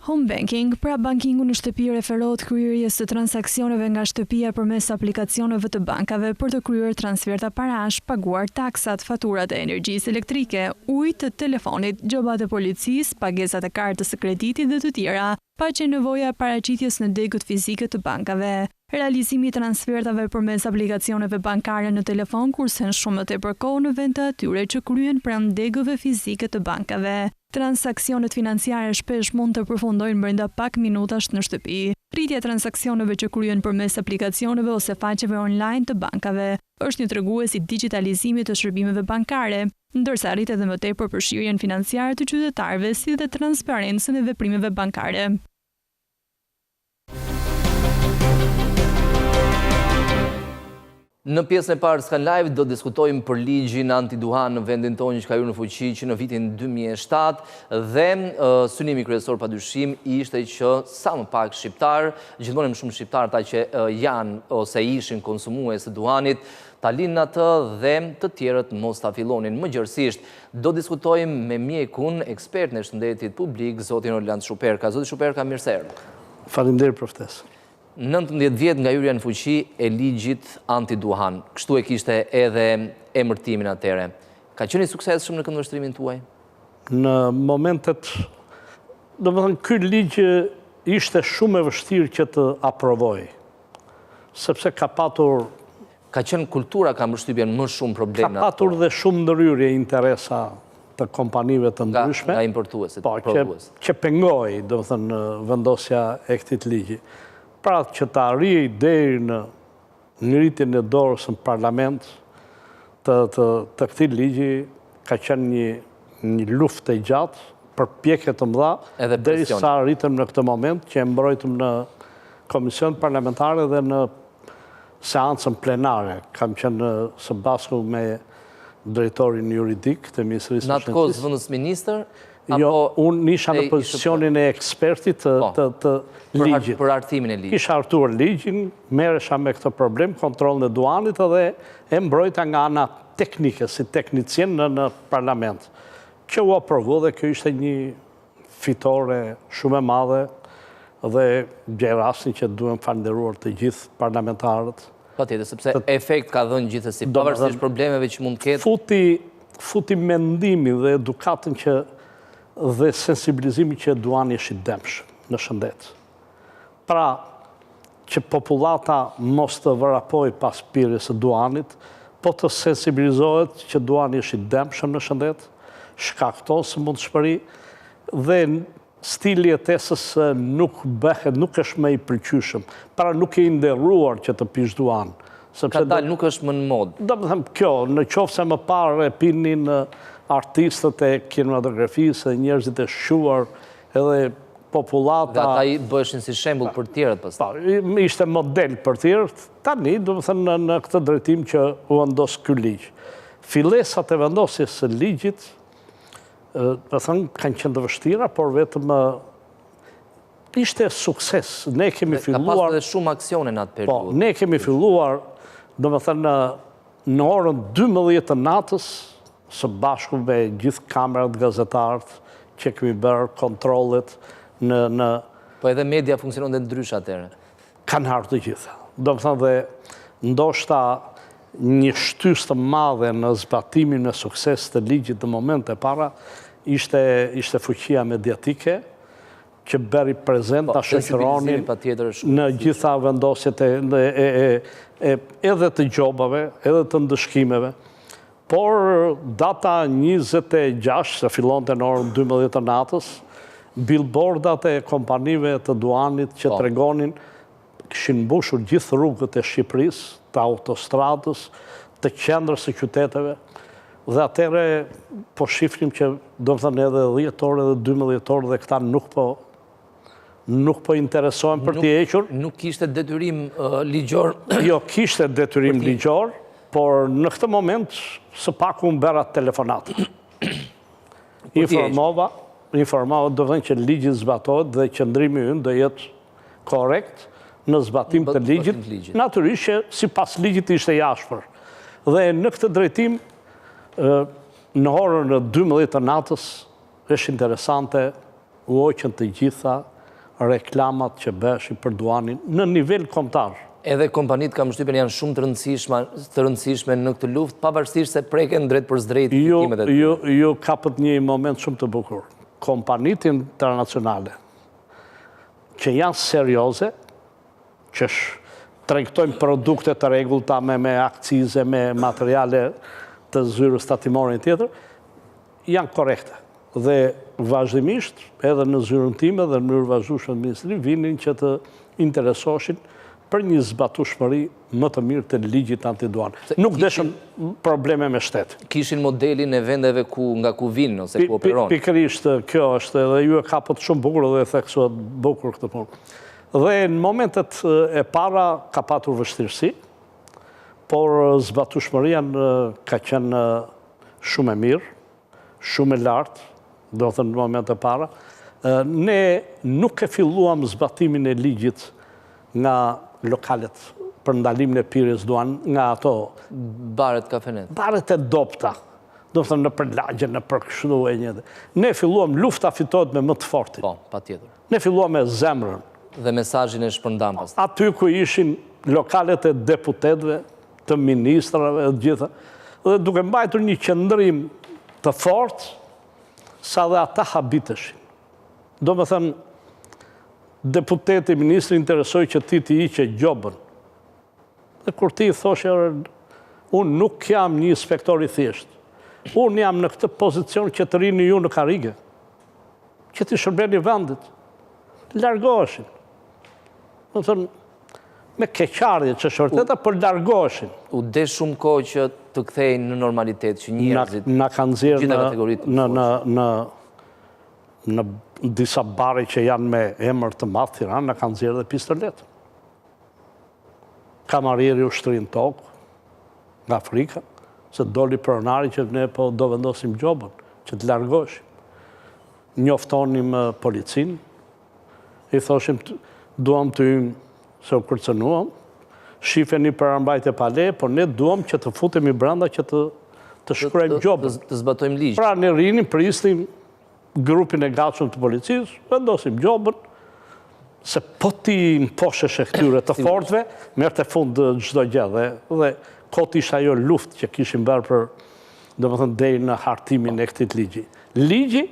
Home banking, pra bankingu në shtëpi, referohet kryerjes së transaksioneve nga shtëpia përmes aplikacioneve të bankave për të kryer transferta parash, paguar taksat, faturat e energjisë elektrike, ujit, të telefonit, gjobat e policisë, pagesat e kartës së kreditit dhe të tjera, pa që nevoja e paraqitjes në degët fizike të bankave. Realizimi i transfertave përmes aplikacioneve bankare në telefon kursen shumë më tepër kohë në vend të atyre që kryen pranë degëve fizike të bankave. Transaksionet financiare shpesh mund të përfundojnë brenda pak minutash në shtëpi. Rritja e transaksioneve që kryen përmes aplikacioneve ose faqeve online të bankave është një tregues i digitalizimit të shërbimeve bankare, ndërsa rrit edhe më tepër përfshirjen financiare të qytetarëve si dhe transparencën e veprimeve bankare. Në pjesën e parë Skan Live do diskutojmë për ligjin antiduhan në vendin tonë që ka hyrë në fuqi që në vitin 2007 dhe synimi kryesor padyshim ishte që sa më pak shqiptar, gjithmonë më shumë shqiptar ata që janë ose ishin konsumues të duhanit, ta linë atë dhe të tjerët mos ta fillonin. Mëgjërësisht do diskutojmë me mjekun, ekspert në shëndetit publik, zotin Orland Shuperka. Zoti Shuperka, mirë se erdhët. Faleminderit për ftesën. 19 vjet nga hyrja në fuqi e ligjit antiduhan. Kështu e kishte edhe emërtimin atëre. Ka qenë i suksesshëm në këndvështrimin tuaj? Në momentet, domethënë ky ligj ishte shumë e vështirë që të aprovoj, sepse ka patur Ka qenë kultura, ka mbështypjen më shumë probleme. Ka patur dhe shumë ndryrje interesa të kompanive të ndryshme. Nga importuesit, prodhuesit. Që pengoi, domethënë, vendosja e këtij ligji. Pra që të arrijë deri në ngritjen e dorës në parlament të këtij ligji ka qenë një luftë e gjatë, përpjekje të mëdha, derisa arritëm në këtë moment që e mbrojtëm në komision parlamentare dhe në seancën plenare. Kam qenë së bashku me drejtorin juridik të Ministrisë së Shëndetësisë. Në atë kohë zëvendës ministër? Jo, unë isha në pozicionin e ekspertit të ligjit. Për artimin e ligjit. Isha artuar ligjin, merresha me këtë problem, kontrollin e duanit dhe e mbrojta nga ana teknike, si teknicien në parlament. Që u aprovu dhe kjo ishte një fitore shumë e madhe dhe gjej rastin që duhem falenderuar të gjithë parlamentarët. Patjetër, sepse efekt ka dhënë gjithsesi, pavarësisht problemeve që mund të ketë. Futi mendimin dhe edukatën dhe sensibilizimin që duani është i dëmshëm në shëndet. Pra, që populata mos të vërapoj pas pirjes së duanit, po të sensibilizohet që duani është i dëmshëm në shëndet, shkakton sëmundshmëri dhe stili i jetesës nuk është më i pëlqyeshëm. Pra nuk e nderuar që të pish duan. Ka dalë nuk është më në modë. Domethënë kjo, në qoftë se më parë e pinin artistët e kinematografisë dhe njerëzit e shuar edhe populata. Dhe ata i bëheshin si shembull për tjerët pastaj. Ishte model për tjerët. Tani, domethënë në këtë drejtim që u vendos ky ligj. Fillesat e vendosjes së ligjit, kanë qenë të vështira, por vetëm ishte sukses. Ne kemi filluar. Ka pasur edhe shumë aksione në atë periudhë. Po, ne kemi filluar, domethënë në orën 12 të natës, së bashku me gjithë kamerat gazetarët që kemi bërë kontrollet në... Po edhe media funksionon dhe ndryshe atëre. Kanë harë të gjitha. Domethënë dhe ndoshta një shtys të madhe në zbatimin e sukses të ligjit në moment e para ishte fuqia mediatike që bëri prezent ta shoqëronin në gjitha vendosjet edhe të gjobave, edhe të ndëshkimeve. Por data 26, se fillonte në orën 12 të natës, billboardat e kompanive të duanit që tregonin kishin mbushur gjithë rrugët e Shqipërisë, të autostradës, të qendrës së qyteteve, dhe atëre po shifrim që do të thënë edhe 10 orë dhe 12 orë dhe këta nuk po interesohen për t'i hequr. Nuk kishte detyrim ligjor? Jo, kishte detyrim ligjor, por në këtë moment së paku më bëra telefonat. Informova do të thënë që ligji zbatohet dhe qëndrimi ynë do jetë korrekt në zbatim të ligjit, natyrisht që sipas ligjit ishte i ashpër. Dhe në këtë drejtim, në orën 12 të natës, është interesante, u hoqën të gjitha reklamat që bëheshin për duanin në nivel kombëtar. Edhe kompanitë kam përshtypjen janë shumë të rëndësishme në këtë luftë, pavarësisht se preken drejt për drejt fitimet e tyre. Jo, kapët një moment shumë të bukur. Kompanitë internacionale që janë serioze, që tregtojnë produkte të rregullta me akcize, me materiale të zyrës tatimore e tjetër, janë korekte. Dhe vazhdimisht, edhe në zyrën time dhe në mënyrë vazhdueshme në ministri, vinin që të interesoshin për një zbatueshmëri më të mirë të ligjit antiduan. Nuk deshën probleme me shtetin. Kishin modelin e vendeve nga ku vinë ose ku operon. Pikërisht kjo është edhe ju e kapët shumë bukur dhe e theksuat bukur këtë punë. Dhe në momentet e para ka patur vështirësi, por zbatueshmëria ka qenë shumë e mirë, shumë e lartë, do të thënë në moment e para. Ne nuk e filluam zbatimin e ligjit nga lokalet për ndalimin e pirjes duan, nga ato baret kafenet. Baret e dopta, do të thënë në përlagje, në përkështu e një. Ne filluam, lufta fitohet me më të fortin. Po, patjetër. Ne filluam me zemrën. Dhe mesazhin e shpërndam pas. Aty ku ishin lokalet e deputetëve, të ministrave e gjitha, dhe duke mbajtur një qëndrim të fortë, sa dhe ata habiteshin. Do me thënë, deputeti, ministri interesoj që ti iqe gjobën. Dhe kur ti thoshe, unë nuk jam një inspektor i thjeshtë. Unë jam në këtë pozicion që të rini ju në karige. Që ti shërbeni vendit. Largoheshin. Do thënë, me keqardhje që shorteta, për largoheshin. U de shumë kohë që të kthejnë në normalitet, që njerëzit, na kanë zirë gjitha kategoritë në disa bare që janë me emër të madh Tiranë, na kanë zirë dhe pistolet. Kamarieri ushtrin tokë nga Afrika, se doli pronari që ne po do vendosim gjobën, që të largoheshim. Njoftonim policinë, i thoshim, duam të ymë se u kërcënuam, shifeni për armbajtje pale, por ne duam që të futemi brenda që të shkruajmë gjobën. Të zbatojmë ligjin. Pra ne rinim, pristim grupin e gatshëm të policisë, vendosim gjobën, se po ti mposhesh e këtyre të fortëve, merr të fund çdo gjë dhe kot ishte ajo luftë që kishim bërë për, domethënë deri në hartimin e këtij ligji. Ligji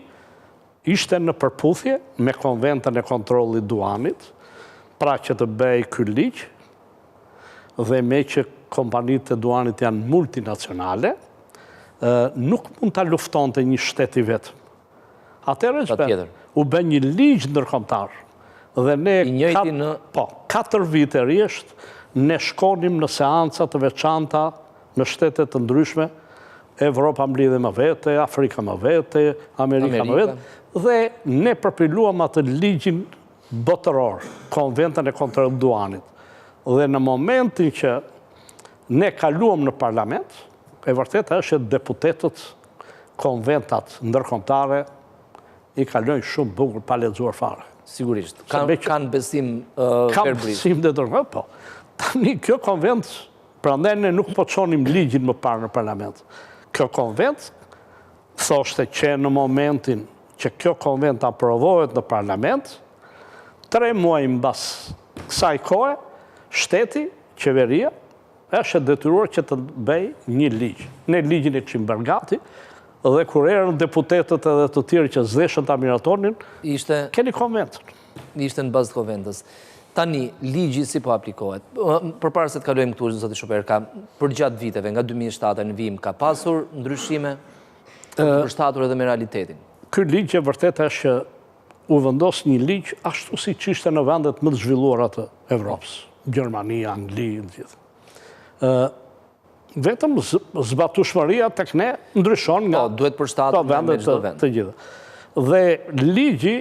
ishte në përputhje me konventën e kontrollit duanit, pra që të bëj ky ligj, dhe me që kompanitë e duanit janë multinacionale, nuk mund ta luftonte një shtet i vetëm. Atëherë u bë një ligj ndërkombëtar. Dhe ne 4 vite rresht ne shkonim në seanca të veçanta në shtete të ndryshme, Evropa mblidhe më vete, Afrika më vete, Amerika më vete, dhe ne përpiluam atë ligjin botëror, konventën e kontrollit duanit. Dhe në momentin që ne kaluam në parlament, e vërtetë është që deputetët, konventat ndërkombëtare i kalojnë shumë bukur pa lexuar fare. Sigurisht. Kanë besim verbrisht. Kanë besim dhe dërgë, po. Tani kjo konvent, prandaj ne nuk po çonim ligjin më parë në parlament. Kjo konvent thoshte që në momentin që kjo konvent aprovohet në parlament, 3 muaj mbas kësaj kohe, shteti, qeveria, është detyruar që të bëj një ligj. Ne ligjin e kishim bërë gati, dhe kur erën deputetët edhe të tjerë që zdeshën ta miratonin, keni konventën. Ishte në bazë të konventës. Tani, ligji si po aplikohet? Përpara se të kalojmë këtu, zoti Shoper, ka përgjatë viteve, nga 2007 në vim, ka pasur ndryshime të përshtatur edhe me realitetin? Ky ligj e vërtet është që u vendos një ligj ashtu si që ishte në vendet më të zhvilluara të Evropës, Gjermani, Angli, gjithë. Vetëm zbatueshmëria tek ne ndryshon nga vendet të gjitha. Dhe ligji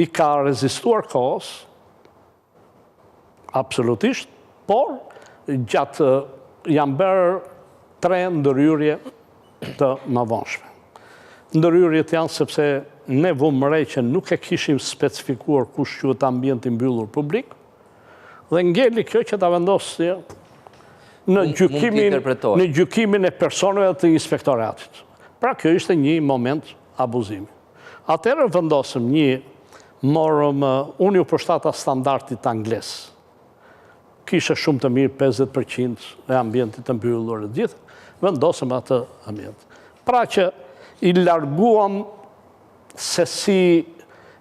i ka rezistuar kohës, absolutisht, por gjatë janë bërë 3 ndërhyrje të mëvonshme. Ndërhyrjet janë sepse ne vëmë re që nuk e kishim specifikuar kush quhet ambient i mbyllur publik, dhe ngeli kjo që ta vendosë në gjykimin e personave të inspektoratit. Pra kjo ishte një moment abuzimi. Atëherë vendosëm morëm, unë ju përshtata standardit angles. Kishe shumë të mirë 50% e ambientit të mbyllur e gjithë, vendosëm atë ambient. Pra që i larguam se si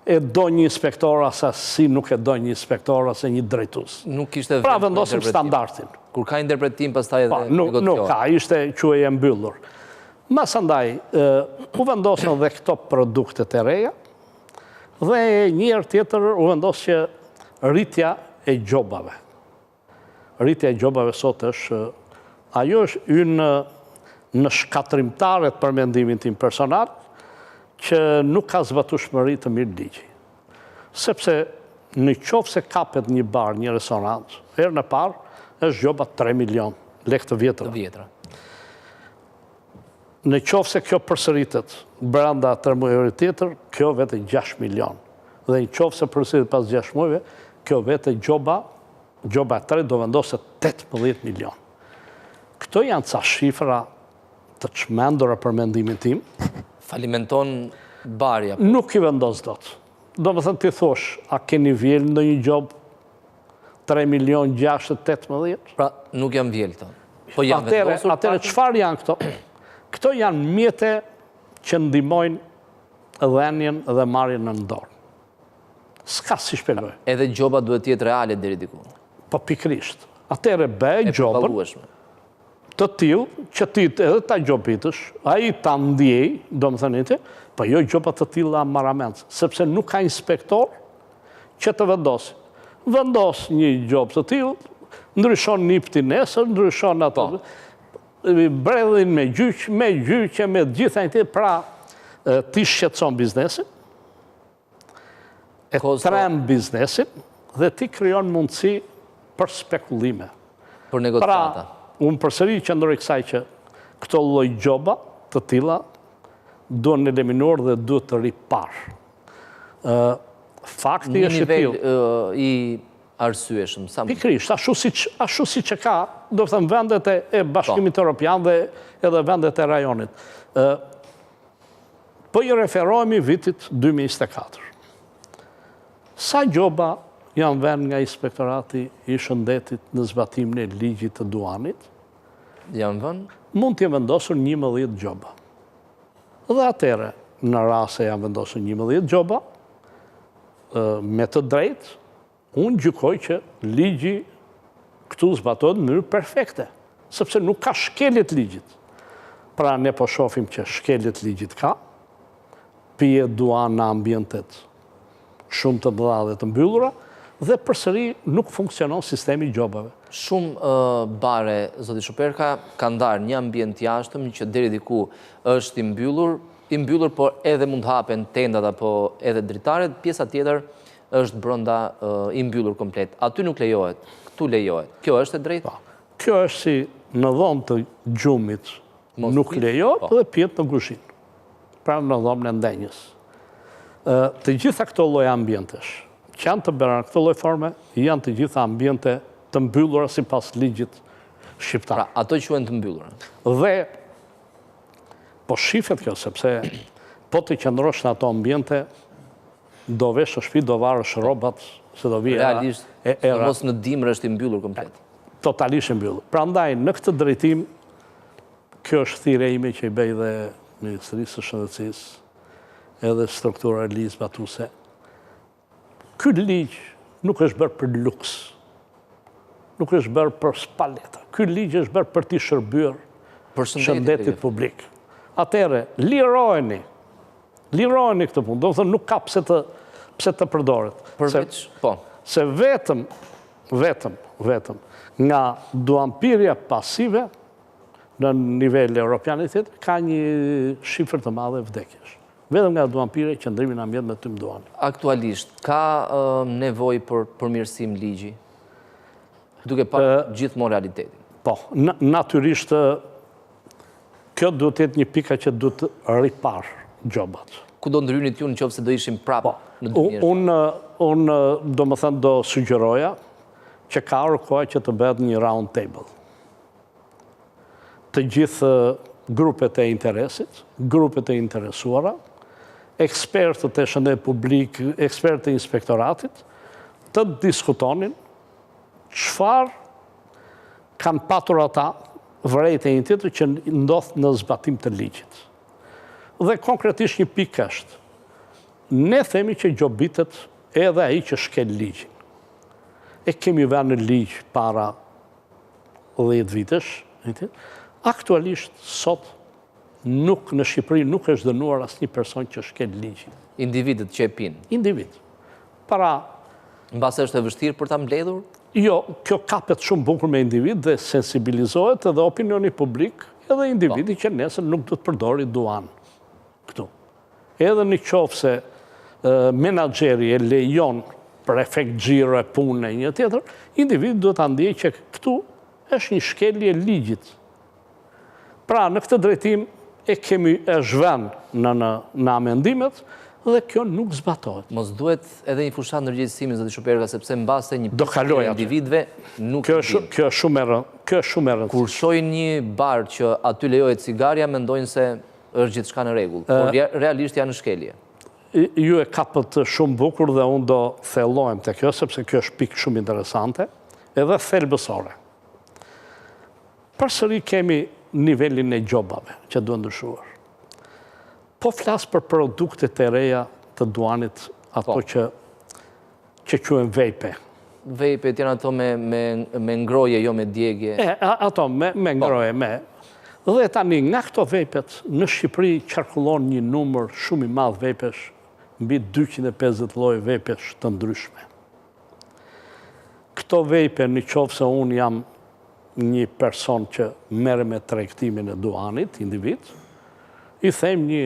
e do një inspektor, asa si nuk e do një inspektor, asa një drejtues. Pra vendosëm standardin. Kur ka interpretim pastaj edhe negociohet. Nuk ka, ishte quajë mbyllur. Masandaj, u vendosën dhe këto produktet e reja, dhe njërë tjetër u vendosë që rritja e gjobave. Rritja e gjobave sot është, ajo është në shkatrimtaret për mendimin tim personal, që nuk ka zbatueshmëri të mirë ligji. Sepse në qoftë se kapet një bar, një restorant, herë në parë, është gjoba 3 milion lek të vjetra. Në qoftë se kjo përsëritet brenda 3 muajve tjetër, kjo vete 6 milion. Dhe në qoftë se përsëritet pas 6 muajve, kjo vete gjoba e 3 do vendosë 18 milion. Këto janë ca shifra të çmendura për mendimin tim. Falimenton Barja. Nuk i vendos dot. Do më thënë ti thosh, a keni vjel në një gjobë 3 milion 618? Pra, nuk jam vjel të. Po janë vendosur? Atere, qëfar janë këto? Këto janë mjete që ndihmojnë dhenjen dhe marrjen në dorë. S'ka si shpjegoj. Edhe gjoba duhet jetë reale deri diku. Po pikrisht. Atere bëj gjobën të tillë që ti edhe ta gjobitësh, ai ta ndjej, domethënë, po jo gjoba të tilla marramenc, sepse nuk ka inspektor që të vendosi. Vendos një gjobë të tillë, ndryshon nipti nesër, ndryshon ato. Bredhin me gjyqe, me gjitha një tjetë, pra ti shqetson biznesin, e trem biznesin, dhe ti kryon mundësi për spekulime. Për negociata. Pra, unë përsëri që ndër i kësaj që këto lloj gjoba të tilla duhen eliminuar dhe duhet të ripar. Fakti është i tillë. Një nivel i arsyeshëm. Pikrisht, ashtu si që ka, do të thënë vendet e Bashkimit Evropian dhe edhe vendet e rajonit. Po i referohemi vitit 2024. Sa gjoba janë vënë nga Inspektorati i Shëndetit në zbatimin e ligjit të duanit? Janë vënë? Mund të vendosur 11 gjoba. Dhe atere, në rast se janë vendosur 11 gjoba, me të drejtë, unë gjykoj që ligji këtu zbatohet në mënyrë perfekte, sepse nuk ka shkeljet ligjit. Pra ne po shohim që shkeljet ligjit ka, pije duan në ambientet shumë të mëdha dhe të mbyllura, dhe përsëri nuk funksionon sistemi i gjobave. Shumë bare, zoti Shuperka, ka ndarë një ambient jashtëm që deri diku është i mbyllur, por edhe mund hapen tendat apo edhe dritaret, pjesa tjetër është brenda i mbyllur komplet. Aty nuk lejohet, këtu lejohet. Kjo është e drejtë? Kjo është si në dhomë të gjumit nuk lejohet dhe pjetë në gushin. Pra në dhomë në ndenjës. Të gjitha këto lloj ambientesh, që janë të bëra në këto lloj forme, janë të gjitha ambiente të mbyllura sipas ligjit shqiptar. Pra ato quhen të mbyllura. Dhe po shifet kjo, sepse po të qëndrosh në ato ambiente, do vesh në shtëpi, do varësh rrobat, se do vijë realisht, mos në dimër është i mbyllur komplet. Totalisht i mbyllur. Prandaj në këtë drejtim, kjo është thirrja ime që i bëj dhe Ministrisë së Shëndetësisë, edhe struktura e ligjit zbatuese. Ky ligj nuk është bërë për luks. Nuk është bërë për spaleta. Ky ligj është bërë për t'i shërbyer shëndetit publik. Atëherë, lirojeni këtë punë. Do të thënë nuk ka pse të përdoret. Përveç, po. Se vetëm nga duanpirja pasive në nivel evropian ka një shifër të madhe vdekjesh. Vetëm nga duanpirja qëndrimi në ambient me tym duan. Aktualisht, ka nevojë për përmirësim ligji? Duke parë gjithmonë realitetin. Po, natyrisht kjo duhet të jetë një pika që duhet të ripar gjobat. Ku do ndrynit ju në qoftë se do ishim prapë në 2020? Unë do më thënë do sugjeroja që ka ardhur koha që të bëhet një round table. Të gjithë grupet e interesit, grupet e interesuara, ekspertët e shëndetit publik, ekspertët e inspektoratit, të diskutonin çfarë kanë patur ata vërejtë e një tjetër që ndodh në zbatim të ligjit. Dhe konkretisht një pikë është, ne themi që gjobitet edhe ai që shkel ligjin. E kemi vënë në ligj para 10 vitesh, aktualisht sot nuk në Shqipëri nuk është dënuar asnjë person që shkel ligjin. Individët që e pinë? Individ. Para... Mbase është e vështirë për ta mbledhur? Jo, kjo kapet shumë bukur me individ dhe sensibilizohet edhe opinioni publik edhe individi që nesër nuk do të përdori duan këtu. Edhe në qoftë se menaxheri e lejon për efekt xhiro e punë një tjetër, individi duhet ta ndjejë që këtu është një shkelje ligjit. Pra, në këtë drejtim e kemi e zhven në amendimet dhe kjo nuk zbatohet. Mos duhet edhe një fushat ndërgjegjësimi, zoti Shuperka, sepse mbase një do kaloj aty. Individëve nuk kjo është shumë e rëndësishme. Kur shohin një bar që aty lejohet cigaria, mendojnë se është gjithçka në rregull, por realisht janë në shkelje. Ju e kapët shumë bukur dhe unë do thellohem te kjo, sepse kjo është pikë shumë interesante edhe thelbësore. Përsëri kemi nivelin e gjobave që duhen ndryshuar. Po flas për produktet e reja të duanit, ato që quhen vape. Vape janë ato me ngroje, jo me djegje. Ato me ngroje, Dhe tani nga këto vapet në Shqipëri qarkullon një numër shumë i madh vapesh, mbi 250 lloje vapesh të ndryshme. Këto vape, në qoftë se unë jam një person që merre me tregtimin e duanit, individ, i them një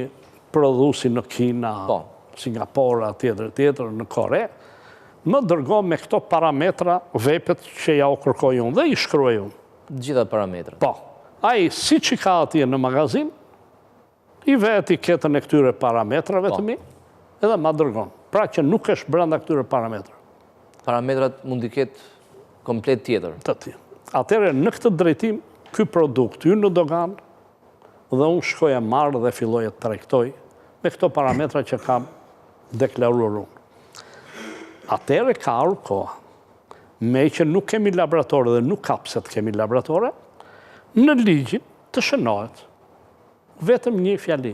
prodhuesi në Kina, Singapore, tjetër, në Kore, më dërgon me këto parametra vepet që ja u kërkoj unë dhe i shkruaj unë. Gjitha parametrat. Po. Ai si që ka atje në magazin, i ve etiketën e këtyre parametrave të mi, edhe ma dërgon. Pra që nuk është brenda këtyre parametrave. Parametrat mund të ketë komplet tjetër. Atëherë në këtë drejtim, ky produkt hyn në dogan dhe unë shkoja marrë dhe filloj të tregtoj me këto parametra që kam deklaruar unë. Atëherë ka ardhur koha, me që nuk kemi laboratore dhe nuk kapset kemi laboratore, në ligjin të shënohet vetëm një fjali,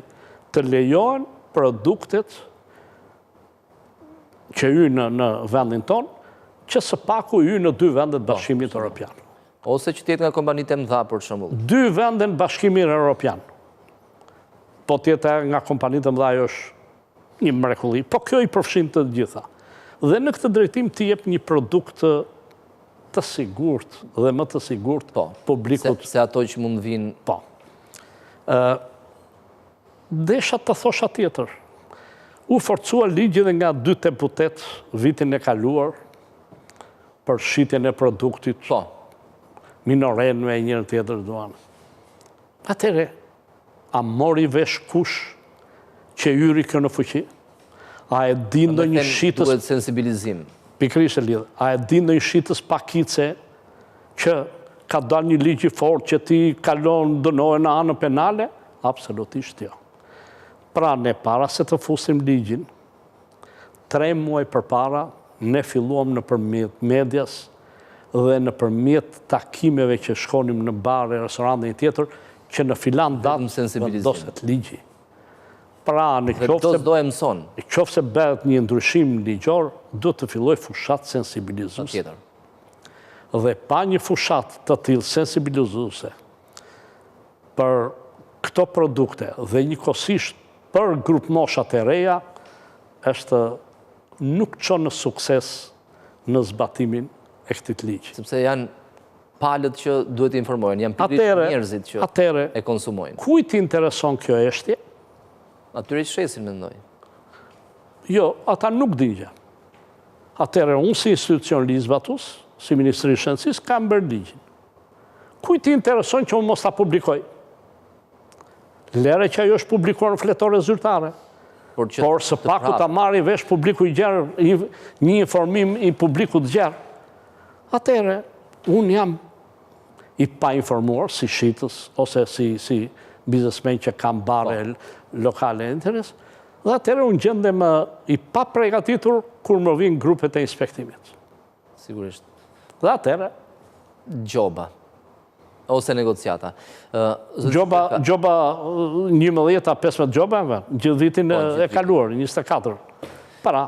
të lejohen produktet që hyjnë në vendin ton, që së paku hyjnë në 2 vendet Bashkimit Evropian. Ose që tjetë nga kompanitë e mëdha, për shembull. 2 vendet Bashkimit Evropian. Po tjetë nga kompanitë e mëdha është një mrekulli, po kjo i përfshin të gjitha. Dhe në këtë drejtim të jep një produkt të sigurt dhe më të sigurt publikut. Se ato që mund vinë... Po. Desha të thosha tjetër. U forcua ligji dhe nga 2 deputet vitin e kaluar për shitjen e produktit. Po. Minoren me njërën tjetër duanë. Atëre, a mori vesh kush që yri kjo në fuqi? A e din do një shitës... Duhet sensibilizim. Pikrisht e lidhë. A e din do një shitës pakice që ka dal një ligji fort që ti kalon dënohen në anë penale? Absolutisht jo. Pra ne para se të fusim ligjin, 3 muaj përpara, ne filluam në përmjet medias dhe në përmjet takimeve që shkonim në bare, restorante e tjetër, që në filan datë vendoset ligji. Pra, në qoftë se bëhet një ndryshim ligjor, do të filloj fushat sensibilizuese. Dhe pa një fushat të tillë sensibilizuese për këto produkte dhe njëkohësisht për grup moshat e reja, është nuk çon në sukses në zbatimin e këtij ligji. Sepse janë palët që duhet të informojnë, janë pikërisht njerëzit që e konsumojnë. Kujt i intereson kjo çështje? Atyre që shesin, mendoj. Jo, ata nuk dinë. Atëherë, unë si institucion ligjzbatues, si Ministri i Shëndetësisë, kam bërë ligjin. Kujt i intereson që unë mos ta publikoj? Lere që ajo është publikuar në fletore zyrtare. Por së paku ta marri vesh publiku i gjerë, një informim i publikut gjerë. Atëherë, unë jam i pa informuar si shitës, ose si biznesmen që kam bare lokale e interes, dhe atëherë unë gjendem i pa pregatitur kur më vinë grupet e inspektimit. Sigurisht. Dhe atëherë... Gjoba. Ose negociata. Gjoba 11-15 gjoba, gjithë vitin e kaluar, 24. Para,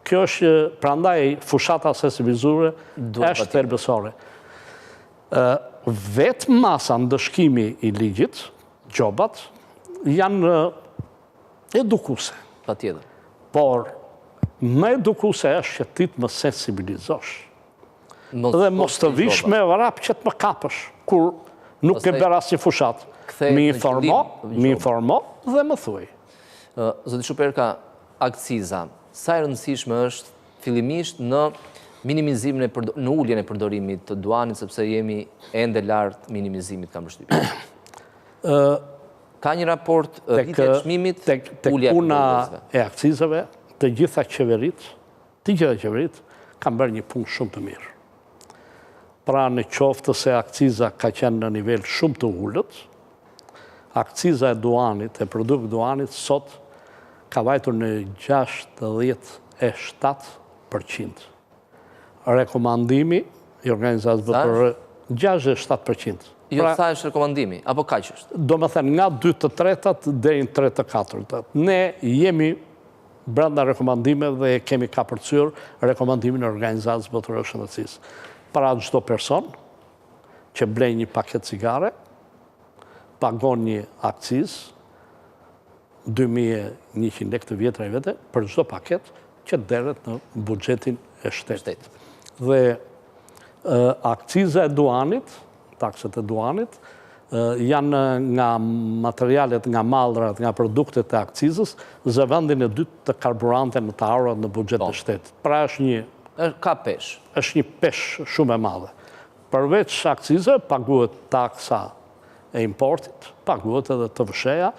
kjo është prandaj fushata sensibilizuese është thelbësore. Vetë masa ndëshkimi i ligjit, gjobat, janë edukuese. Patjetër. Por, më edukuese është që ti të më sensibilizosh. Dhe mos të vish me vrap që të më kapësh, kur nuk e bërë asnjë fushat. Mi informo dhe më thuaj. Zoti Shuperka, akciza, sa e rëndësishme është fillimisht në minimizimin në ulljen e përdorimit të duanit, sepse jemi ende lartë minimizimit kam përshtypjen. Ka një raport rritje e çmimit, Tek ulja e puna përdorimit. e akcizave, të gjitha qeverit kanë bërë një punë shumë të mirë. Pra në qoftë se akciza ka qenë në nivel shumë të ullët, akciza e duanit, e produkt duanit, sot ka vajtur në 67%. Rekomandimi i organizatës botërore 67%. Jo sa është rekomandimi, apo kaq është? Do me thënë nga 2 të 3-tat dhe në 3 të 4-tat. Ne jemi brenda rekomandimeve dhe kemi kapërcyer rekomandimin e organizatës botërore të shëndetësisë. Para çdo person që blen një paket cigare, pagon një akcizë 2.100 lekë të vjetra i vete për çdo paket që deret në buxhetin e shtetit. Dhe akciza e duanit, takset e duanit, janë nga materialet, nga mallrat, nga produktet e akcizës, zë vendin e dytë të karburante në të aurat në buxhet të shtetit. Pra është një Ka pesh. është një pesh shumë e madhe. Përveç akcize, paguhet taksa e importit, paguhet edhe të vësheja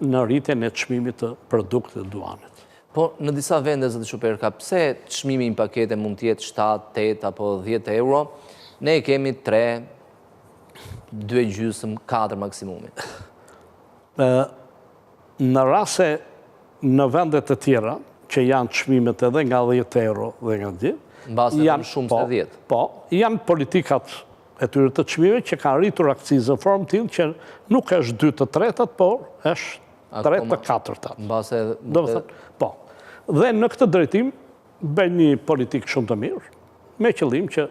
në rritjen e çmimit të produktit të duanit. Po, në disa vende, zëtë Shuperka, pse çmimi i një pakete mund të jetë 7, 8 apo 10 euro, ne kemi 3, 2,5, 4 maksimumi. Në rase në vendet e tjera, që janë çmimet edhe nga 10 euro dhe nga 10, Mbase janë shumë se 10. Po, janë politikat e tyre të çmimeve që kanë rritur akcizën në formë tillë që nuk është 2 të 3-tat, por është 3 të 4-tat. Mbase Do të thënë, po. Dhe në këtë drejtim bën një politikë shumë të mirë, me qëllim që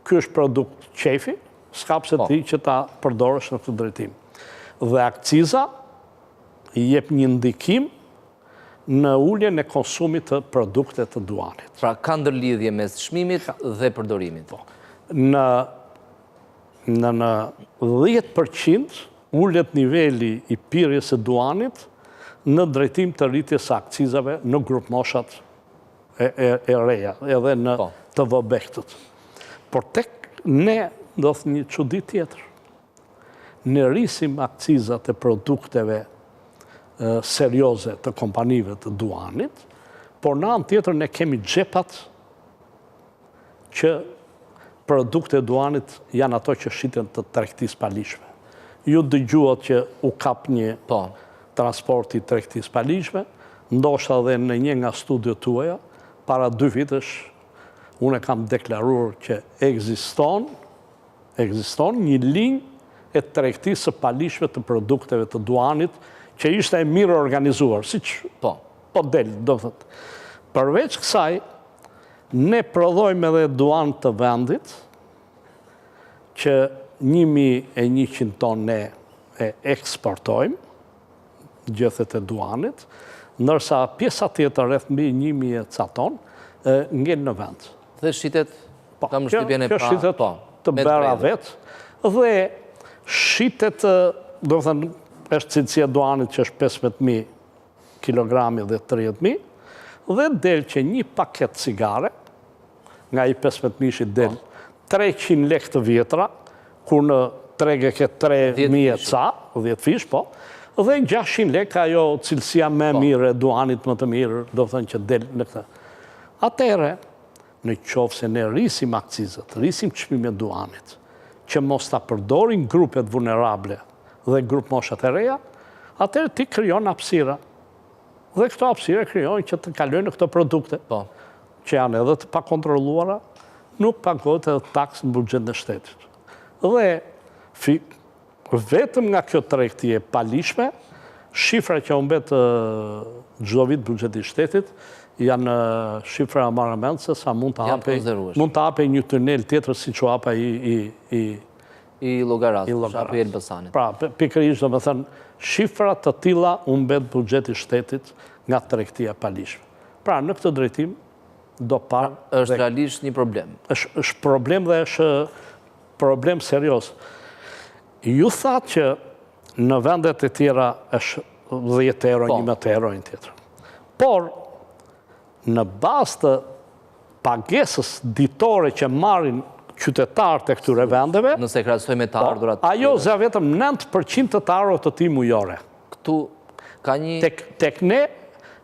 ky është produkt qefi, s'ka pse ti që ta përdorësh në këtë drejtim. Dhe akciza i jep një ndikim në uljen e konsumit të produktet të duanit. Pra, ka ndërlidhje mes çmimit dhe përdorimit. Në 10% ullet niveli i pirjes së duanit në drejtim të rritjes së akcizave në grup moshat e reja, edhe në të vëbektët. Por tek ne ndodh një çudi tjetër. Ne rrisim akcizat e produkteve serioze të kompanive të duanit, por në anë tjetër ne kemi xhepat që produkte duanit janë ato që shiten të tregtisë palishme. Ju dëgjuat që u kap një transporti tregtisë palishme, ndoshta edhe në një nga studiot tuaja, para 2 vitesh, unë kam deklaruar që ekziston një linjë e tregtisë së palishme të produkteve të duanit, që ishte e mirë organizuar, si që po del, do thëtë. Përveç kësaj, ne prodhojmë edhe duan të vendit, që 1.100 ton ne e eksportojmë, gjëthet e duanit, nërsa pjesa tjetër rreth mbi 1.000 ca ton, ngel në vend. Dhe shitet, kam shtypjen e Kjo shitet të bëra vetë, dhe shitet, do thënë, është cilësia duanit që është 15.000 kilogrami dhe 30.000, dhe del që një paket cigare, nga i 15.000 del 300 lekë të vjetra, kur në trege ke 3.000 ca, 10 fish, po, dhe 600 lekë ajo cilësia me mirë e duanit më të mirë, do thënë që del në këtë. Atere, në qofë se ne rrisim akcizët, rrisim çmimin e duanit, që mos ta përdorin grupet vulnerable dhe grup moshat e reja, atëherë ti krijon hapësira. Dhe këto hapësira krijojnë që të kalojnë në këto produkte, që janë edhe të pakontrolluara, nuk pagohet edhe taksë në buxhetin e shtetit. Dhe vetëm nga kjo tregtie palishme, shifra që humbet çdo vit buxheti i shtetit janë shifra amarramense sa mund të hapej një tunel tjetër siç u hapa i Llogaras, shapi Elbasanit. Pra, pikërisht do të thënë, shifra të tilla humbet buxheti i shtetit nga tregtia palishme. Pra, në këtë drejtim do parë është realisht një problem. Është problem dhe është problem serioz. Ju thatë që në vendet e tjera është 10 euro, 11 euro, një tjetër. Por, në bazë të pagesës ditore që marrin qytetarët e këtyre vendeve, nëse krahasoj me të ardhurat. Ajo zë vetëm 9% të ardhurave të tij mujore. Këtu ka një tek ne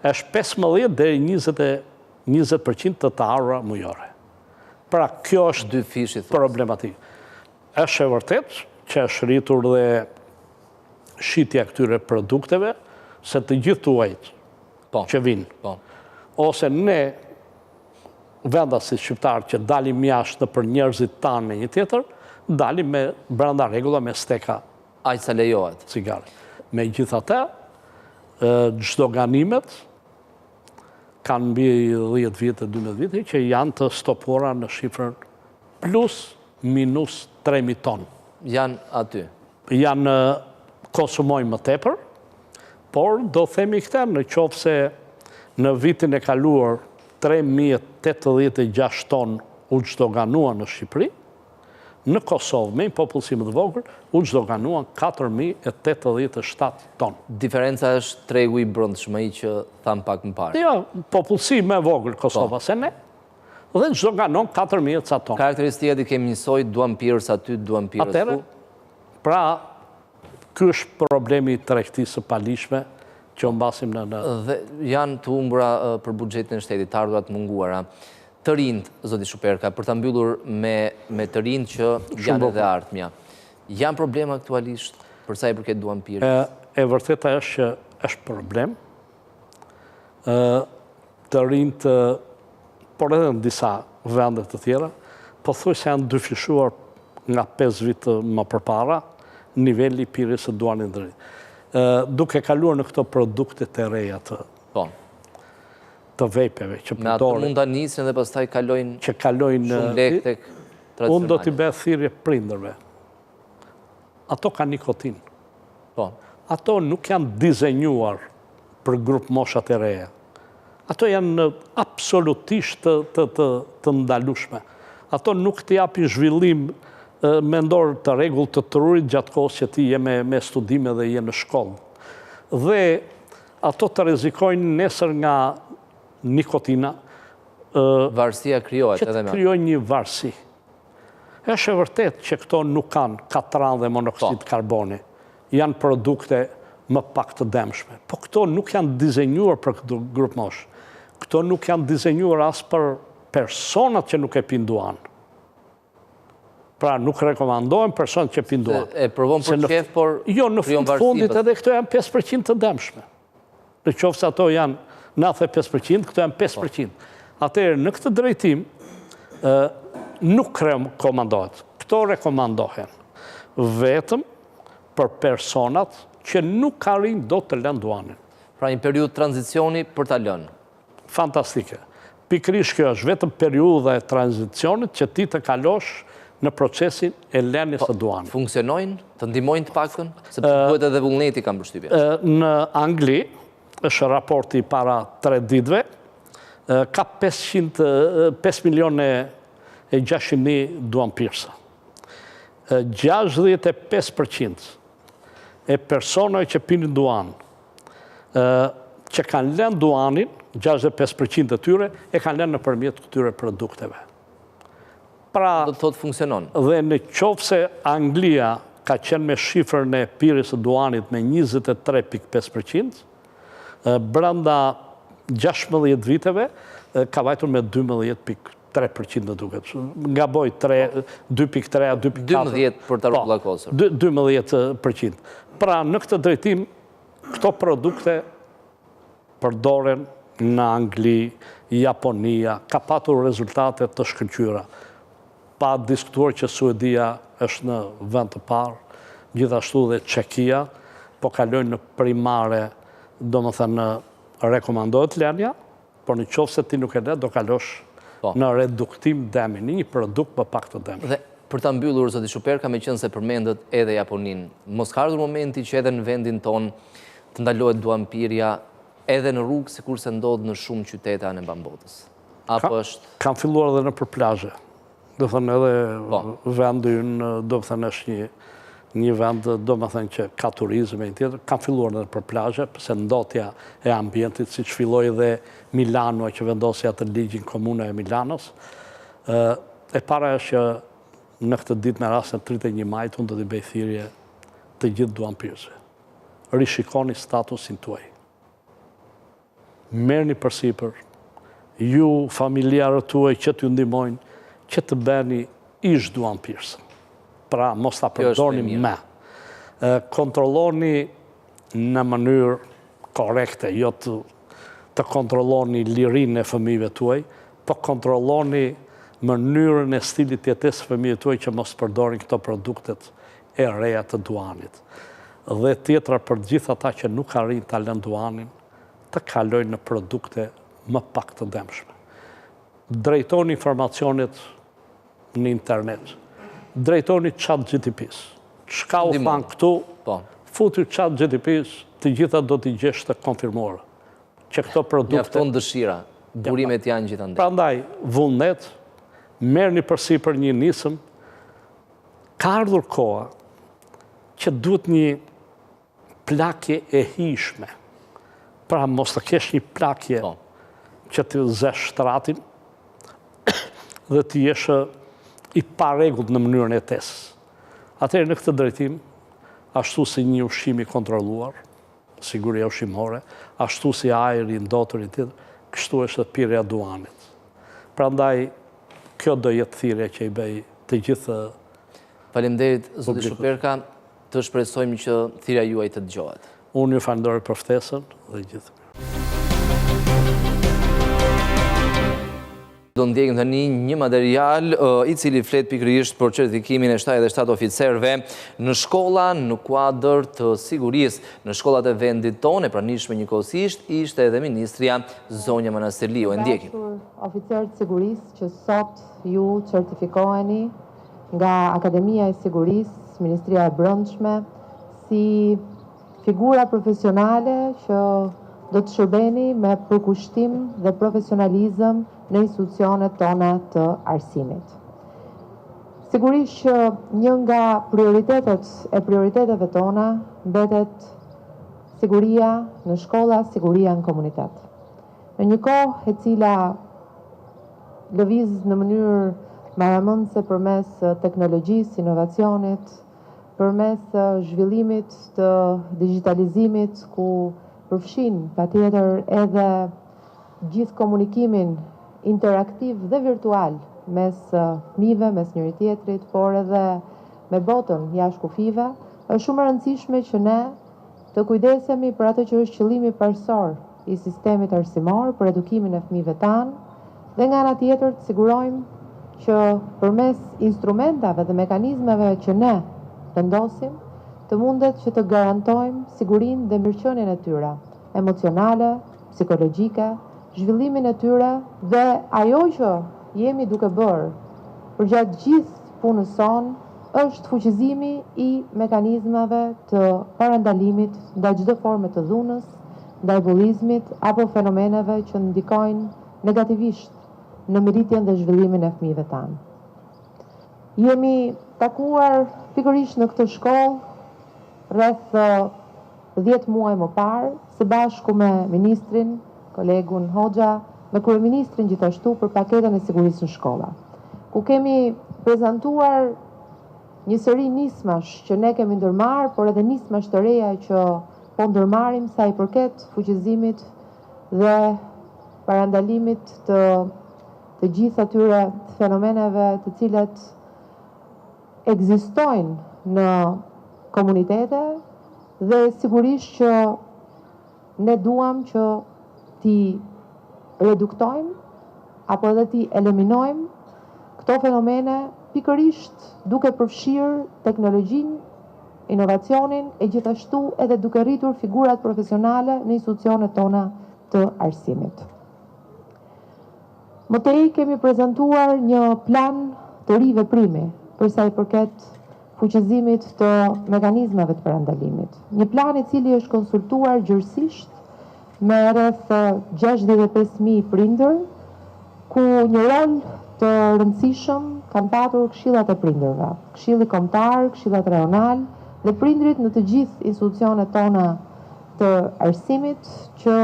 është 15 deri 20% të ardhurave mujore. Pra kjo është dy fishi problematik. Është e vërtet që është rritur dhe shitja këtyre produkteve, se të gjithë tuajt që vinë. Ose ne vendas si shqiptarë që dalim jashtë për njerëzit tanë me një tjetër, dalim me brenda regula me steka. Aq sa lejohet. Cigare. Me gjithatë, çdo ganimet kanë mbi 10 vite, 12 vite, që janë të stopora në shifrën plus minus 3.000 ton. Janë aty. Janë konsumojnë më tepër, por do themi këta në qoftë se në vitin e kaluar 3.086 ton u çdoganuan në Shqipëri, në Kosovë, me një popullsim të vogël, u çdoganuan 4.087 ton. Diferenca është tregu i brendshëm, ai që tham pak më parë. Jo, popullsim me vogël Kosova se ne, dhe çdoganon 4.000 ton. Karakteristikat i kemi njësoj, duam pirës aty, duam pirës ku. Pra, ky është problemi i tregtisë së palishme që mbasim në... Dhe janë të humbura për buxhetin e shtetit, të ardhurat munguara. Të rinjt, zoti Shuperka, për ta mbyllur me të rinjt që janë edhe ardhmja. Janë problema aktualisht për sa i përket duam pirës? E vërteta është që është problem. Të rinjt, por edhe në disa vende të tjera, pothuajse janë dyfishuar nga 5 vit më përpara niveli i pirjes së duanit të rinj. Duke kaluar në këto produkte të reja të vejpeve që me ato mund ta nisin dhe pastaj kalojnë shumë lek tek tradicionale. Unë do t'i bëj thirrje prindërve. Ato kanë nikotin. Ato nuk janë dizenjuar për grup moshat e reja. Ato janë absolutisht të ndalueshme. Ato nuk t'i japin zhvillim mendor të rregull të trurit gjatë kohës që ti je me studime dhe je në shkollë. Dhe ato të rrezikojnë nesër nga nikotina. Varësia krijohet edhe me. Që të krijojnë një varësi. Është e vërtet që këto nuk kanë katran dhe monoksid karboni. Janë produkte më pak të dëmshme. Po këto nuk janë dizenjuar për këtë grup mosh. Këto nuk janë dizenjuar as për personat që nuk e pin duan. Pra nuk rekomandohen personat që pin duan. E provon për qef, por... Jo, në fundit edhe këto janë 5% të dëmshme. Në qoftë se ato janë 95%, këto janë 5%. Atëherë, në këtë drejtim, nuk rekomandohet. Këto rekomandohen vetëm për personat që nuk arrin do të lënë duanin. Pra një periudhë tranzicioni për ta lënë. Fantastike. Pikërisht kjo është vetëm periudha e tranzicionit që ti të kalosh në procesin e lënies së duanit. Funksionojnë? Të ndihmojnë të paktën? Sepse duhet edhe vullneti kam përshtypjen. Në Angli, është raporti para 3 ditëve, ka 5.600.000 duan pirësa. 65% e personave që pinin duan, që kanë lënë duanin, 65% të tyre, e kanë lënë nëpërmjet këtyre produkteve. Pra, do të thotë funksionon. Dhe në qoftë se Anglia ka qenë me shifrën e pirjes së duanit me 23.5%, brenda 16 viteve ka vajtur me 12.3% në duket. Ngaboj 2.3 a 2.4. 12 për të rrugëllakosur. 12%. Pra, në këtë drejtim, këto produkte përdoren në Angli, Japonia, ka patur rezultate të shkëlqyera. Pa diskutuar që Suedia është në vend të parë, gjithashtu dhe Çekia, po kalojnë në primare, do më thënë, rekomandohet lënia, por në qoftë se ti nuk e le, do kalosh në reduktim dëmi, një produkt më pak të dëmi. Dhe për ta mbyllur, zoti Shuperka, me qenë se përmendet edhe Japonin, mos ka ardhur momenti që edhe në vendin ton të ndalohet duanpirja edhe në rrugë, sikur se ndodh në shumë qytete anë bambotës. Apo është... Kam filluar edhe në për plazhe. Do thënë edhe vendi ynë, do thënë është një një vend, do më thënë që ka turizme e tjetër, kam filluar edhe për plazhe, pëse ndotja e ambientit, si që filloj dhe Milano, që vendosi atë ligjin komune e Milanos. E para është që në këtë ditë në rastin 31 majt, unë do t'i bëj thirrje të gjithë duanpirësve. Rishikoni statusin tuaj. Merrni përsipër, ju familjarët tuaj që t'ju ndihmojnë, që të bëni ish duanpirësën. Pra, mos ta përdorni me. Kontrolloni në mënyrë korekte, jo të kontrolloni lirinë e fëmijëve tuaj, po kontrolloni mënyrën e stilit jetesë së fëmijëve tuaj që mos përdorin këto produktet e reja të duanit. Dhe tjetra për gjithë ata që nuk arrin ta lënë duanin, të kalojnë në produkte më pak të dëmshme. Drejtoni informacionet në internet. Drejtoni ChatGPT-s. Çka u thanë këtu, futi ChatGPT-s, të gjitha do t'i gjesh të konfirmuar. Që këto produkte... Mjafton dëshira, burimet janë gjithandaj. Prandaj, vullnet, merrni përsipër një nisëm, ka ardhur koha që duhet një plakje e hishme. Pra mos të kesh një plakje që të zesh shtratin dhe të jesh i paregullt në mënyrën e tesës. Atëherë në këtë drejtim, ashtu si një ushqim i kontrolluar, siguria ushqimore, ashtu si ajri, ndotur i tjetër, kështu është dhe pirja duanit. Prandaj, kjo do jetë thirrja që i bëj të gjithë. Faleminderit, zoti Shuperka, të shpresojmë që thirrja juaj të dëgjohet. Unë ju falenderoj për ftesën dhe gjithë. Do ndjekim tani një material i cili flet pikërisht për certifikimin e 77 oficerëve në shkolla në kuadër të sigurisë. Në shkollat e vendit tonë, e pranishme njëkohësisht, ishte edhe ministria Zonja Manastirliu. E ndjekim. Oficerët sigurisë që sot ju certifikoheni nga Akademia e Sigurisë, Ministria e Brendshme, si figura profesionale që do të shërbeni me përkushtim dhe profesionalizëm në institucionet tona të arsimit. Sigurisht që një nga prioriteteve tona mbetet siguria në shkolla, siguria në komunitet. Në një kohë e cila lëviz në mënyrë maramëndse përmes teknologjisë, inovacionit, përmes zhvillimit të digitalizimit, ku përfshin patjetër edhe gjithë komunikimin interaktiv dhe virtual mes fëmijëve, mes njëri tjetrit, por edhe me botën jashtë kufive, është shumë e rëndësishme që ne të kujdesemi për atë që është qëllimi parsor i sistemit arsimor për edukimin e fëmijëve tanë, dhe nga ana tjetër të sigurojmë që përmes instrumentave dhe mekanizmave që ne vendosim, të mundet që të garantojmë sigurinë dhe mirëqenien e tyre, emocionale, psikologjike, zhvillimin e tyre dhe ajo që jemi duke bërë përgjatë gjithë punës sonë është fuqizimi i mekanizmave të parandalimit ndaj çdo forme të dhunës, ndaj bullizmit apo fenomeneve që ndikojnë negativisht në mirëritjen dhe zhvillimin e fëmijëve tanë. Jemi takuar pikërisht në këtë shkollë rreth 10 muaj më parë, së bashku me ministrin, kolegun Hoxha, me kryeministrin gjithashtu për paketën e sigurisë në shkolla, ku kemi prezantuar një seri nismash që ne kemi ndërmarrë, por edhe nismash të reja që po ndërmarrim sa i përket fuqizimit dhe parandalimit të gjithë atyre fenomeneve të cilat ekzistojnë në komunitete dhe sigurisht që ne duam që ti reduktojmë apo edhe ti eliminojmë këto fenomene pikërisht duke përfshirë teknologjinë, inovacionin e gjithashtu edhe duke rritur figurat profesionale në institucionet tona të arsimit. Më tej kemi prezantuar një plan të ri veprimi për sa i përket fuqizimit të mekanizmave të parandalimit. Një plan i cili është konsultuar gjërësisht me rreth 65.000 prindër, ku një rol të rëndësishëm kanë patur këshillat e prindërve, këshilli kombëtar, këshillat rajonal, dhe prindrit në të gjithë institucionet tona të arsimit që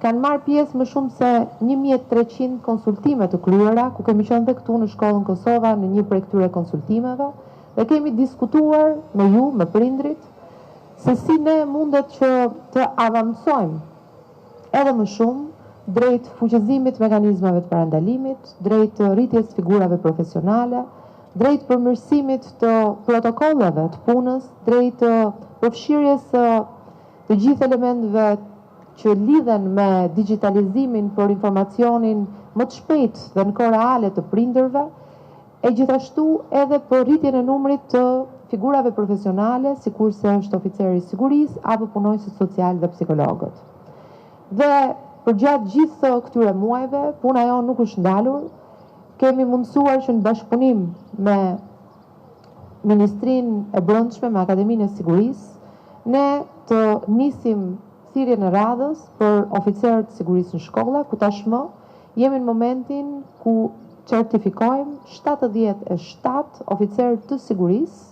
kanë marrë pjesë më shumë se 1300 konsultime të kryera, ku kemi qenë dhe këtu në shkollën Kosova në një prej këtyre konsultimeve, dhe kemi diskutuar me ju, me prindrit, se si ne mundet që të avancojmë edhe më shumë drejt fuqizimit mekanizmave të parandalimit, drejt rritjes figurave profesionale, drejt përmirësimit të protokolleve të punës, drejt përfshirjes të gjithë elementeve që lidhen me digitalizimin për informacionin më të shpejt dhe në kohë reale të prindërve, e gjithashtu edhe për rritjen e numrit të figurave profesionale, sikurse është oficeri i sigurisë apo punonjësit social dhe psikologët. Dhe përgjatë gjithë këtyre muajve, puna jonë nuk është ndalur. Kemi mundësuar që në bashkëpunim me Ministrinë e Brendshme, me Akademinë e Sigurisë, ne të nisim thirrjen e radhës për oficerët e sigurisë në shkolla, ku tashmë jemi në momentin ku certifikojmë 77 oficerë të sigurisë,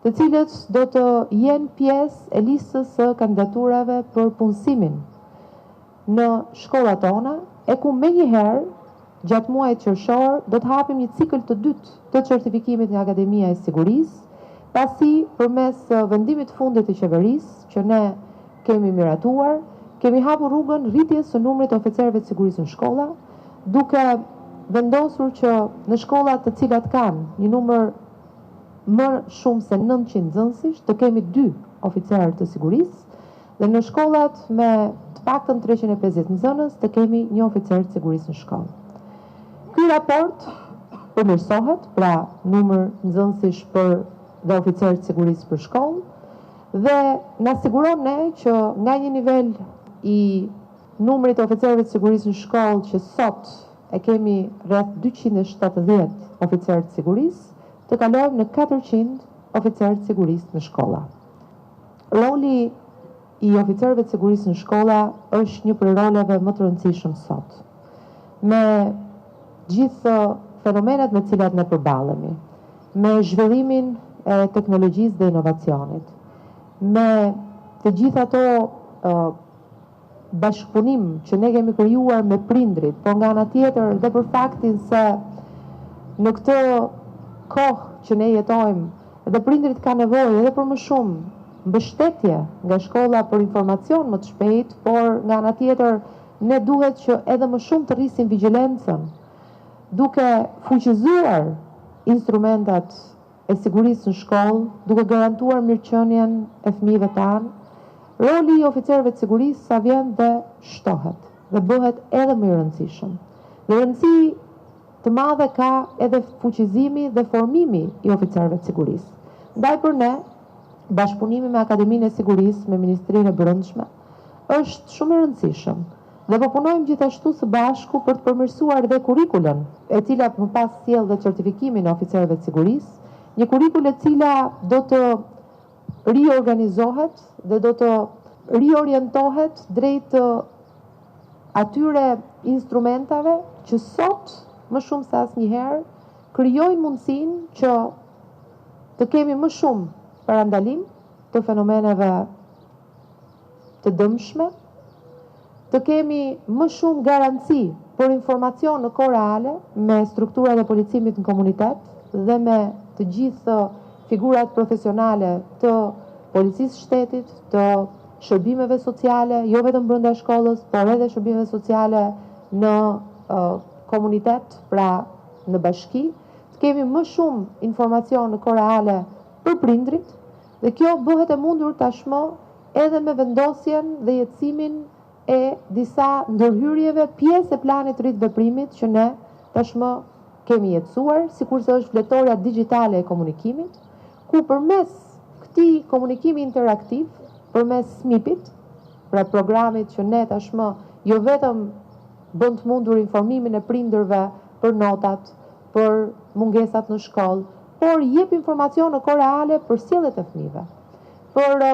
të cilët do të jenë pjesë e listës së kandidaturave për punësimin në shkollat tona, e ku menjëherë gjatë muajit qershor do të hapim një cikël të dytë të certifikimit nga Akademia e Sigurisë, pasi përmes vendimit të fundit të qeverisë që ne kemi miratuar, kemi hapur rrugën rritjes së numrit të oficerëve të sigurisë në shkolla, duke vendosur që në shkollat të cilat kanë një numër më shumë se 900 nxënësish, të kemi 2 oficerë të sigurisë, dhe në shkollat me të paktën 350 nxënës të kemi 1 oficer të sigurisë në shkollë. Ky raport përmirësohet, pra numër nxënësish për dhe oficerë të sigurisë për shkollë, dhe na siguron ne që nga një nivel i numrit të oficerëve të sigurisë në shkollë që sot e kemi rreth 270 oficerë të sigurisë, të kalojmë në 400 oficerë të sigurisë në shkolla. Roli i oficerëve të sigurisë në shkolla është një prej roleve më të rëndësishëm sot. Me gjithë fenomenet me cilat ne përballemi, me zhvillimin e teknologjisë dhe inovacionit, me të gjithë ato bashkëpunim që ne kemi krijuar me prindrit, po nga ana tjetër dhe për faktin se në këtë kohë që ne jetojmë dhe prindrit ka nevojë edhe për më shumë mbështetje nga shkolla për informacion më të shpejt, por nga ana tjetër ne duhet që edhe më shumë të rrisim vigjilencën, duke fuqizuar instrumentat e sigurisë në shkollë, duke garantuar mirëqenien e fëmijëve tanë. Roli i oficerëve të sigurisë sa vjen dhe shtohet dhe bëhet edhe më i rëndësishëm. Dhe rëndësi të madhe ka edhe fuqizimi dhe formimi i oficerëve të sigurisë. Ndaj për ne, bashkëpunimi me Akademinë e Sigurisë, me Ministrinë e Brendshme, është shumë i rëndësishëm. Dhe po punojmë gjithashtu së bashku për të përmirësuar dhe kurikulën, e cila më pas sjell dhe certifikimin e oficerëve të sigurisë, një kurikul e cila do të riorganizohet dhe do të riorientohet drejt atyre instrumentave që sot më shumë se asnjëherë krijojnë mundësinë që të kemi më shumë parandalim të fenomeneve të dëmshme, të kemi më shumë garanci për informacion në kohë reale me strukturat e policimit në komunitet dhe me të gjithë figurat profesionale të policisë shtetit, të shërbimeve sociale, jo vetëm brenda shkollës, por edhe shërbimeve sociale në komunitet, pra në bashki, të kemi më shumë informacion në kohë reale për prindrit, dhe kjo bëhet e mundur tashmë edhe me vendosjen dhe jetësimin e disa ndërhyrjeve pjesë e planit të rritveprimit që ne tashmë kemi jetësuar, sikurse është fletorja digjitale e komunikimit, ku përmes këtij komunikimi interaktiv, përmes SMIP-it, pra programit që ne tashmë jo vetëm bën të mundur informimin e prindërve për notat, për mungesat në shkollë, por jep informacion në kohë reale për sjelljet e fëmijëve, për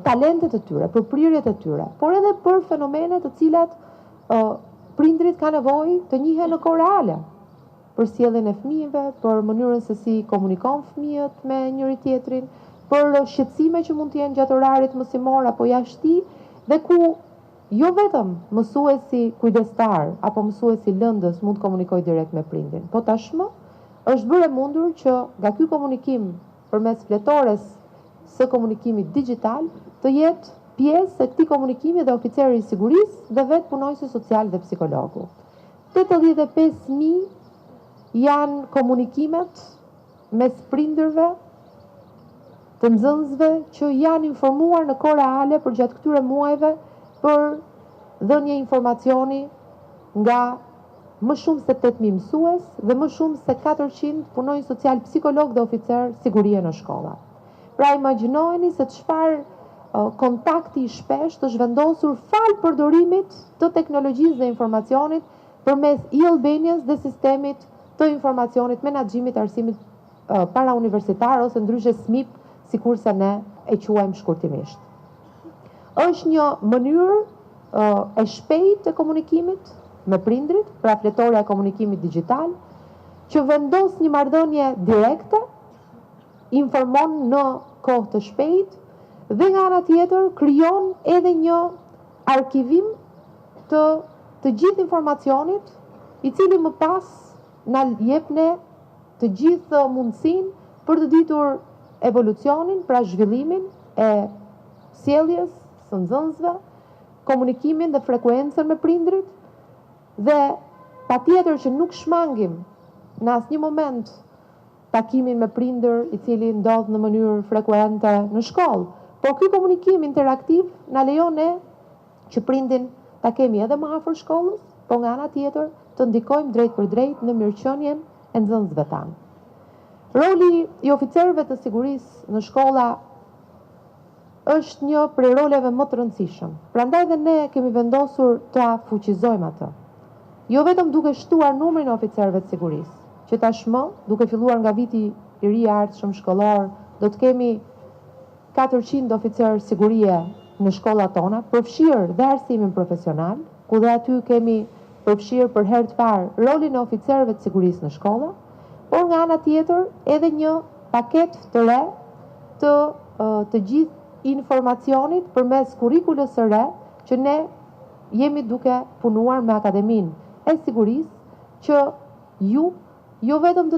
talentet e tyre, për prirjet e tyre, por edhe për fenomene të cilat prindrit ka nevojë të njihen në kohë reale, për sjelljen e fëmijëve, për mënyrën se si komunikon fëmijët me njëri tjetrin, për shqetësime që mund të jenë gjatë orarit mësimor apo jashtë, dhe ku jo vetëm mësuesi kujdestar apo mësuesi lëndës mund të komunikojë direkt me prindin, po tashmë është bërë mundur që nga ky komunikim përmes fletores së komunikimit digital të jetë pjesë e këtij komunikimi dhe oficeri i sigurisë dhe vetë punonjësi social dhe psikologu. 85.000 janë komunikimet mes prindërve të nxënësve që janë informuar në kohë reale për gjatë këtyre muajve për dhënje informacioni nga më shumë se 8.000 mësues dhe më shumë se 400 punonjës social, psikolog dhe oficer sigurie në shkolla. Pra imagjinojeni se çfarë kontakti i shpeshtë është vendosur falë përdorimit të teknologjisë dhe informacionit përmes e-Albanias dhe sistemit të informacionit, menaxhimit, arsimit parauniversitar ose ndryshe SMIP, sikurse ne e quajmë shkurtimisht. Është një mënyrë e shpejtë e komunikimit me prindrit, pra fletore e komunikimit digital, që vendos një marrëdhënie direkte, informon në kohë të shpejtë dhe nga ana tjetër krijon edhe një arkivim të gjithë informacionit, i cili më pas na jep ne të gjithë mundësinë për të ditur evolucionin, pra zhvillimin e sjelljes së nxënësve, komunikimin dhe frekuencën me prindrit, dhe patjetër që nuk shmangim në asnjë moment takimin me prindër i cili ndodh në mënyrë frekuente në shkollë, por ky komunikim interaktiv na lejon ne që prindin ta kemi edhe më afër shkollës, po nga ana tjetër të ndikojmë drejt për drejt në mirëqenien e nxënësve tanë. Roli i oficerëve të sigurisë në shkolla është një prej roleve më të rëndësishëm. Prandaj dhe ne kemi vendosur ta fuqizojmë atë. Jo vetëm duke shtuar numrin e oficerëve të sigurisë, që tashmë, duke filluar nga viti i ri ardhshëm shkollor, do të kemi 400 oficerë sigurie në shkollat tona, përfshirë dhe arsimin profesional, ku dhe aty kemi përfshirë për herë të parë rolin e oficerëve të sigurisë në shkolla, por nga ana tjetër edhe një paket të re të gjithë informacionit përmes kurrikulës së re që ne jemi duke punuar me Akademinë e Sigurisë, që ju jo vetëm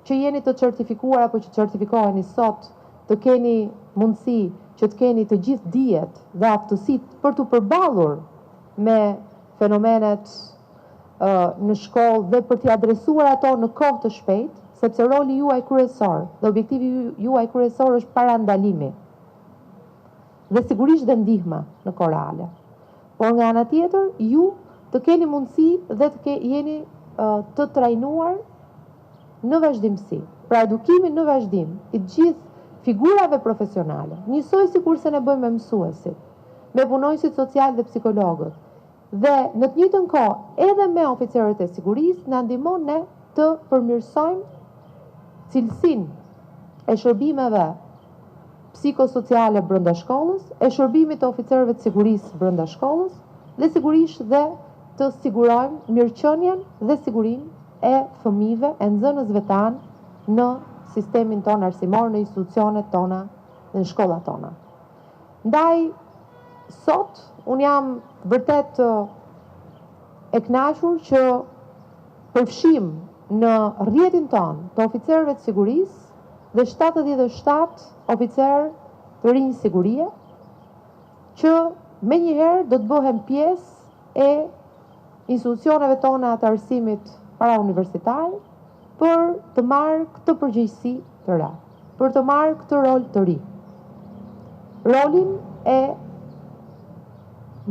që jeni të certifikuar apo që certifikoheni sot, të keni mundësi që të keni të gjithë dijet dhe aftësitë për të përballur me fenomenet në shkollë dhe për t'i adresuar ato në kohë të shpejtë, sepse roli juaj kryesor dhe objektivi juaj kryesor është parandalimi dhe sigurisht dhe ndihma në kohë reale. Por nga ana tjetër, ju të keni mundësi dhe të jeni të trajnuar në vazhdimsi. Pra edukimin në vazhdim i gjithë figurave profesionale, njësoj sikurse ne bëjmë me mësuesit, me punonjësit social dhe psikologët, dhe në të njëjtën kohë edhe me oficerët e sigurisë na ndihmon ne të përmirësojmë cilësinë e shërbimeve psikosociale brenda shkollës, e shërbimit të oficerëve të sigurisë brenda shkollës, dhe sigurisht dhe të sigurojmë mirëqenien dhe sigurinë e fëmijëve, e nxënësve tanë në sistemin tonë arsimor, në institucionet tona dhe në shkollat tona. Ndaj sot unë jam vërtet e kënaqur që përfshim në rrjetin tonë të oficerëve të sigurisë dhe 77 oficerë të rinj sigurie, që menjëherë do të bëhen pjesë e institucioneve tona të arsimit parauniversitar për të marrë këtë përgjegjësi të re, për të marrë këtë rol të ri. Rolin e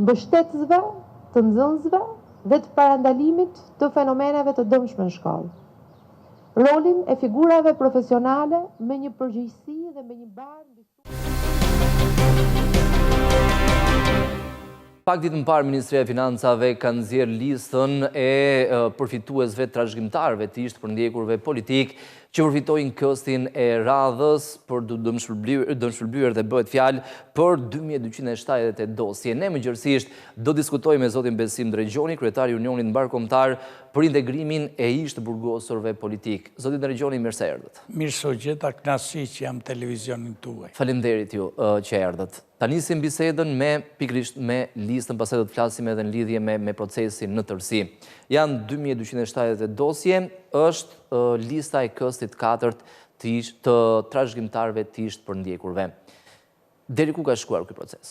mbështetësve, të nxënësve dhe të parandalimit të fenomeneve të dëmshme në shkollë. Rolin e figurave profesionale me një përgjegjësi dhe me një barë mbi. Pak ditë më parë, Ministria e Financave ka nxjerrë listën e përfituesve trashëgimtarëve të ish përndjekurve politik që përfitojnë këstin e radhës për dëmshpërbyer dhe bëhet fjalë për 2278 dosje. Ne mëngjesisht do diskutojmë me zotin Besim Drejgjoni, kryetari i Unionit Mbarkombëtar për integrimin e ish të burgosurve politik. Zotit në Regjoni, mirë se erdhët. Mirë së gjitha, knasi që jam televizionin tuaj. Faleminderit ju që erdhët. Ta nisim bisedën pikrisht me listën, pastaj do të flasim edhe në lidhje me procesin në tërësi. Janë 2270 dosje, është lista e këstit 4 të trashëgimtarëve të ishtë për ndjekurve. Deri ku ka shkuar ky proces?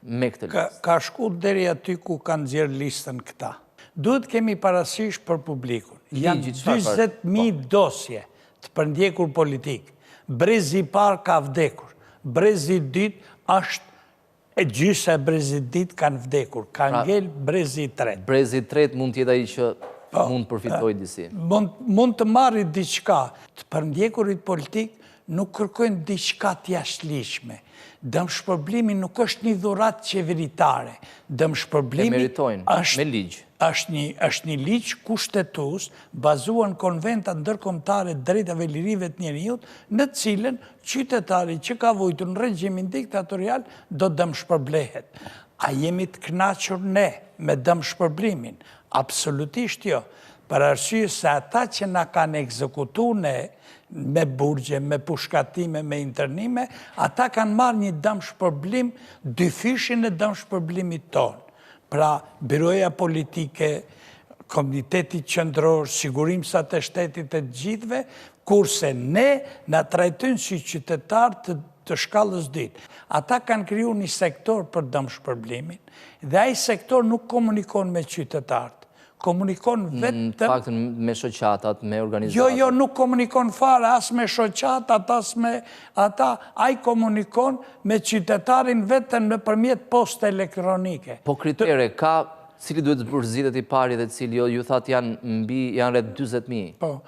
Me këtë listë. Ka shku deri aty ku kanë nxjerrë listën këta. Duhet kemi parasysh për publikun. Janë 20.000 dosje të përndjekur politik. Brezi i parë ka vdekur. Brezi i dytë është e gjysë e brezi i dytë kanë vdekur. Ka ngel brezi i tretë. Brezi i tretë mund t'jeta i që mund përfitoj disi. Mund të marrit diçka. Të përndjekurit politik nuk kërkojnë diçka të jashtëligjshme. Dëmshpërblimi nuk është një dhuratë qeveritare. Dëmshpërblimi është një ligj kushtetues bazuar në konventat ndërkombëtare drejtave lirive të njerëzit, në të cilën qytetari që ka vujtur në regjimin diktatorial do dëmshpërblehet. A jemi të kënaqur ne me dëmshpërblimin? Absolutisht jo. Për arsye se ata që na kanë ekzekutuar ne me burgje, me pushkatime, me internime, ata kanë marrë një dëmshpërblim, dyfishin e dëmshpërblimit tonë. Pra, Biroja Politike, Komiteti Qendror, Sigurimsat e Shtetit të gjithëve, kurse ne na trajtojnë si qytetar të shkallës dytë. Ata kanë kriju një sektor për dëmshpërblimin, dhe ai sektor nuk komunikon me qytetarët. Komunikon vetëm... Në faktën me shoqatat, me organizatat. Jo, nuk komunikon fare, as me shoqatat, as me ata. Ai komunikon me qytetarin vetëm nëpërmjet poste elektronike. Po kritere, cili duhet të përzihet i pari dhe cili jo, ju thatë janë rreth 40.000? Po,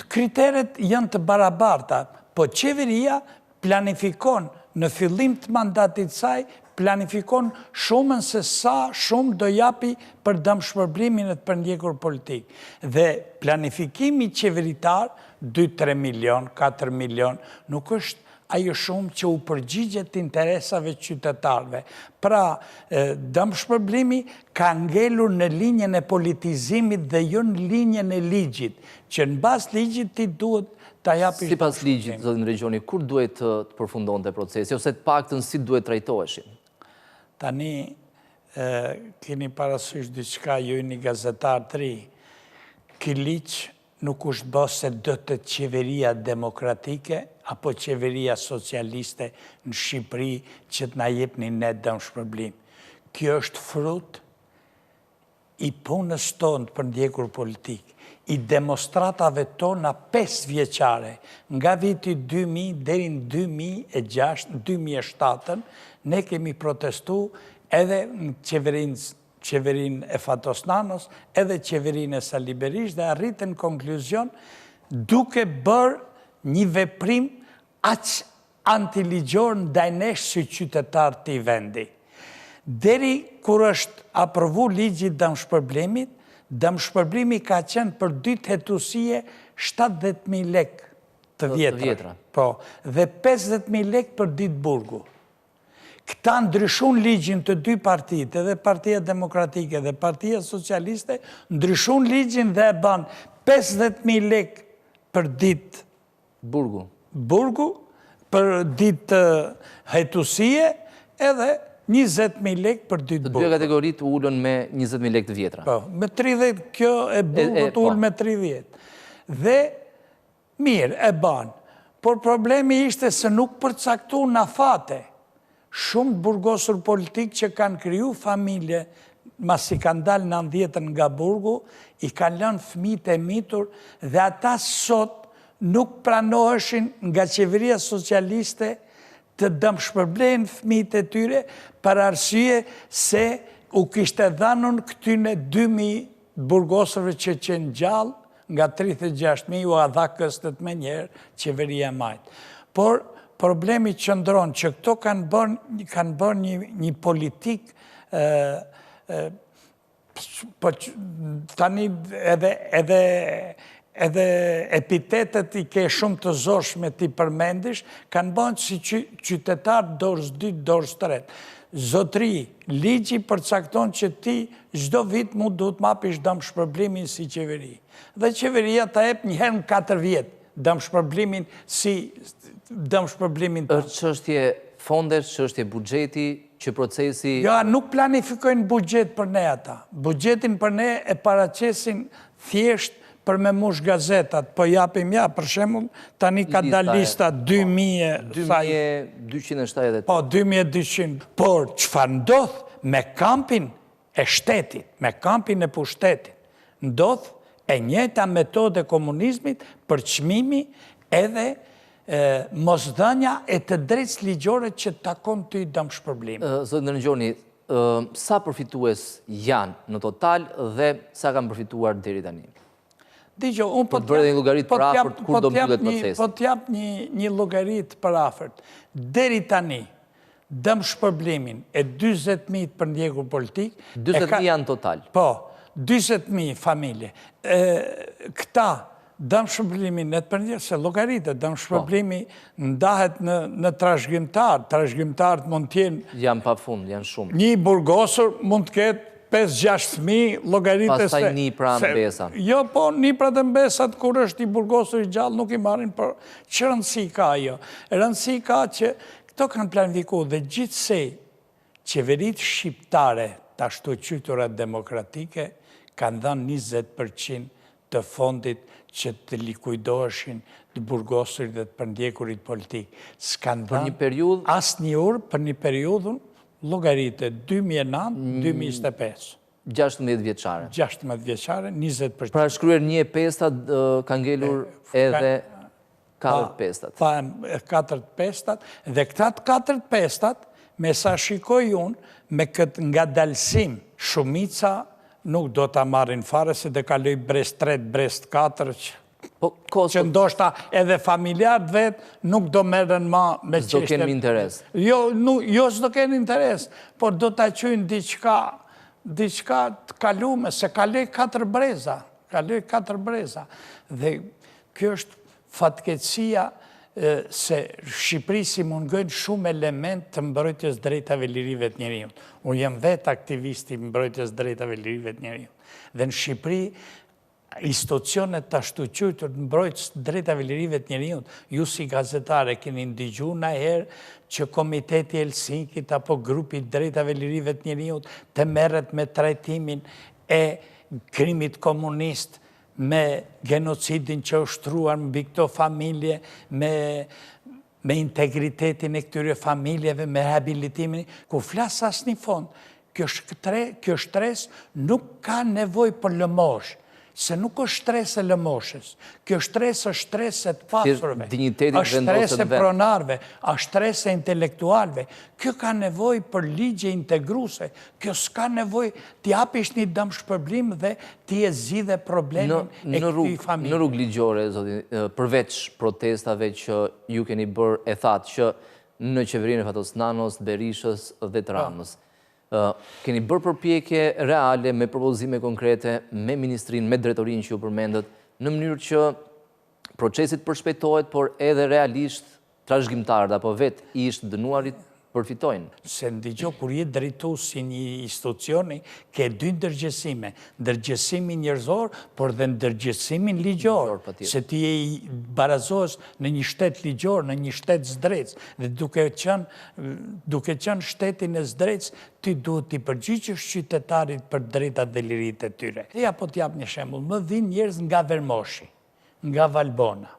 kriteret janë të barabarta, po qeveria planifikon në fillim të mandatit saj, planifikon shumën se sa shumë do japi për dëmshpërblimin e të përndjekur politik. Dhe planifikimi qeveritar, 2-3 milion, 4 milion, nuk është ajo shumë që u përgjigjet interesave qytetarve. Pra, dëmshpërblimi ka ngelur në linjën e politizimit dhe jo në linjën e ligjit, që në bazë ligjit ti duhet ta japi... Si pas ligjit, zotin Regjoni, kur duhet të përfundonte procesi, ose të paktën si duhet trajtoheshin? Tani, keni parasysh diçka ju një gazetar të ri, ky ligj nuk është bërë se do të qeveria demokratike apo qeveria socialiste në Shqipëri që të na jepni ne dëmshpërblim. Kjo është frut i punës tonë të përndjekur politik, i demonstratave tona 5 vjeqare, nga viti 2000 deri në 2007, ne kemi protestu edhe në qeverin e Fatos Nanos, edhe qeverin e Sali Berisha, dhe arritën konkluzion duke bërë një veprim aq antiligjor ndaj nesh si qytetar të i vendi. Deri kur është aprovu ligji dëmshpërblimit, dëmshpërblimi ka qenë për 2 hetusie 70.000 lek të vjetra. Po, dhe 50.000 lek për ditë burgu. Këta ndryshun ligjin të 2 partitë, edhe Partia Demokratike dhe Partia Socialiste, ndryshun ligjin dhe e ban 50.000 lek për ditë burgu, për ditë hetusie, edhe 20.000 lek për ditë burgu. Të 2 kategoritë ullën me 20.000 lek të vjetra. Po, me 30, kjo e burgut ullë me 30. Dhe, mirë, e ban. Por problemi ishte se nuk përcaktu në fate. Shumë burgosur politik që kanë kriju familje, mas i kanë dalë 90 nga burgu, i kanë lënë fëmijët e mitur, dhe ata sot nuk pranoheshin nga qeveria socialiste të dëmshpërblejnë fëmijët e tyre, për arsye se u kishte dhanun këtyne 2.000 burgosërve që qenë gjallë, nga 36.000 u adha këstët me njerë qeveria majtë. Por, problemi qëndron që këto kanë bërë një politik, tani edhe epitetet i ke shumë të zorshme ti përmendish, kanë bërë si qytetar dorës 2, dorës 3. zotri, ligji përcakton që ti çdo vit mu duhet mapish dëmshpërblimin si qeveri. Dhe qeveria ta jep një herë në 4 vjet dëmshpërblimin si dëmshpërblimin. Është çështje fondesh, çështje buxheti, që procesi... Ja, nuk planifikojnë buxhet për ne ata. Buxhetin për ne e paraqesin thjesht për me mush gazetat, po japim për shembull, tani ka dalë lista 2270. Po, 2200. Por, çfarë ndodh me kampin e shtetit, me kampin e pushtetit? Ndodh e njëjta metodë e komunizmit për çmimi edhe mosdhënia e të drejtës ligjore që takon ty dëmshpërblim. Zotë Ndërgjoni, sa përfitues janë në total dhe sa kanë përfituar deri tani? Digjo, unë po t'jap një llogarit për afërt. Deri tani, dëmshpërblimin e 40.000 për ndjekur politik... 40.000 janë total? Po, 20.000 familje. Këta dëmshpërblimin e të përndjerë, se llogaritë, dëmshpërblimi ndahet në trashëgimtarët mund t'jenë... Janë pa fund, janë shumë. Një burgosur mund t'ketë 5-6 fëmijë, llogaritë se... Pastaj Nipra, Mbesa. Jo, po, Nipra dhe Mbesat, kur është i burgosur i gjallë, nuk i marrin, për që rëndësi ka jo. Rëndësi ka që këto kanë planifikuar dhe gjithsej qeveritë shqiptare, të ashtu quajtura demokratike, kanë dhënë 20% të fondit që të likuidoheshin të burgosurit dhe të përndjekurit politik. S'kanë dhënë asnjëherë për një periudhën llogaritë 2009-2025. 16 vjeçare. 16 vjeçare, 20%. Pra shkruar 1.5 ka ngelur edhe 4.5. Pa 4.5 dhe këtat 4.5, me sa shikoj unë, me këtë ngadalësim, shumica nuk do të marrin fare, se dhe kaloj Brest 3, Brest 4, që ndoshta edhe familjarët vetë nuk do merren ma me qeshtet. S'do kenë interes. Jo s'do kenë interes, por do të qujnë diçka të kalume, se kaloj 4 breza. Dhe kjo është fatkeqësia se Shqipëri si mungojnë shumë element të mbrojtjes drejtave lirive të njerëzit. Unë jam vetë aktivisti mbrojtjes drejtave lirive të njerëzit. Dhe në Shqipëri institucionet të ashtu quajtur të mbrojtjes drejtave lirive të njerëzit, ju si gazetare keni ndigjuar ndonjëherë që Komiteti Helsinkit apo grupi drejtave lirive të njerëzit të merret me trajtimin e krimit komunist, me genocidin që është shtruar mbi këto familje, me integritetin e këtyre familjeve, me rehabilitimin, ku flas asnjë fond, kjo stres nuk ka nevojë për lëmosh, se nuk është stres e lëmoshës. Kjo stres është stres e të pasurve, është stres e pronarve, është stres e intelektualve. Kjo ka nevojë për ligje integruese. Kjo s'ka nevojë t'i japish një dëmshpërblim dhe t'i e zgjidhe problemin e këtij familje. Në rrugë ligjore, përveç protestave që ju keni bërë, e thatë që në qeverinë e Fatos Nanos, Berishës dhe të Ramës, keni bërë përpjekje reale me propozime konkrete me ministrinë, me drejtorinë që ju përmendët, në mënyrë që procesit përshpejtohet, por edhe realisht trashëgimtarët apo vetë ish dënuarit përfitojnë. Se ndigjo, kur je drejtues si një institucioni, ke 2 ndërgjegjësime, ndërgjegjësimin njerëzor, por dhe ndërgjegjësimin ligjor, se ti je barazohesh në një shtet ligjor, në një shtet zdrejtës, dhe duke qenë shtetin e zdrejtës, ti duhet t'i përgjigjesh qytetarit për drejtat dhe liritë e tyre. Ja po t'jap një shembull, më vijnë njerëz nga Vermoshi, nga Valbona,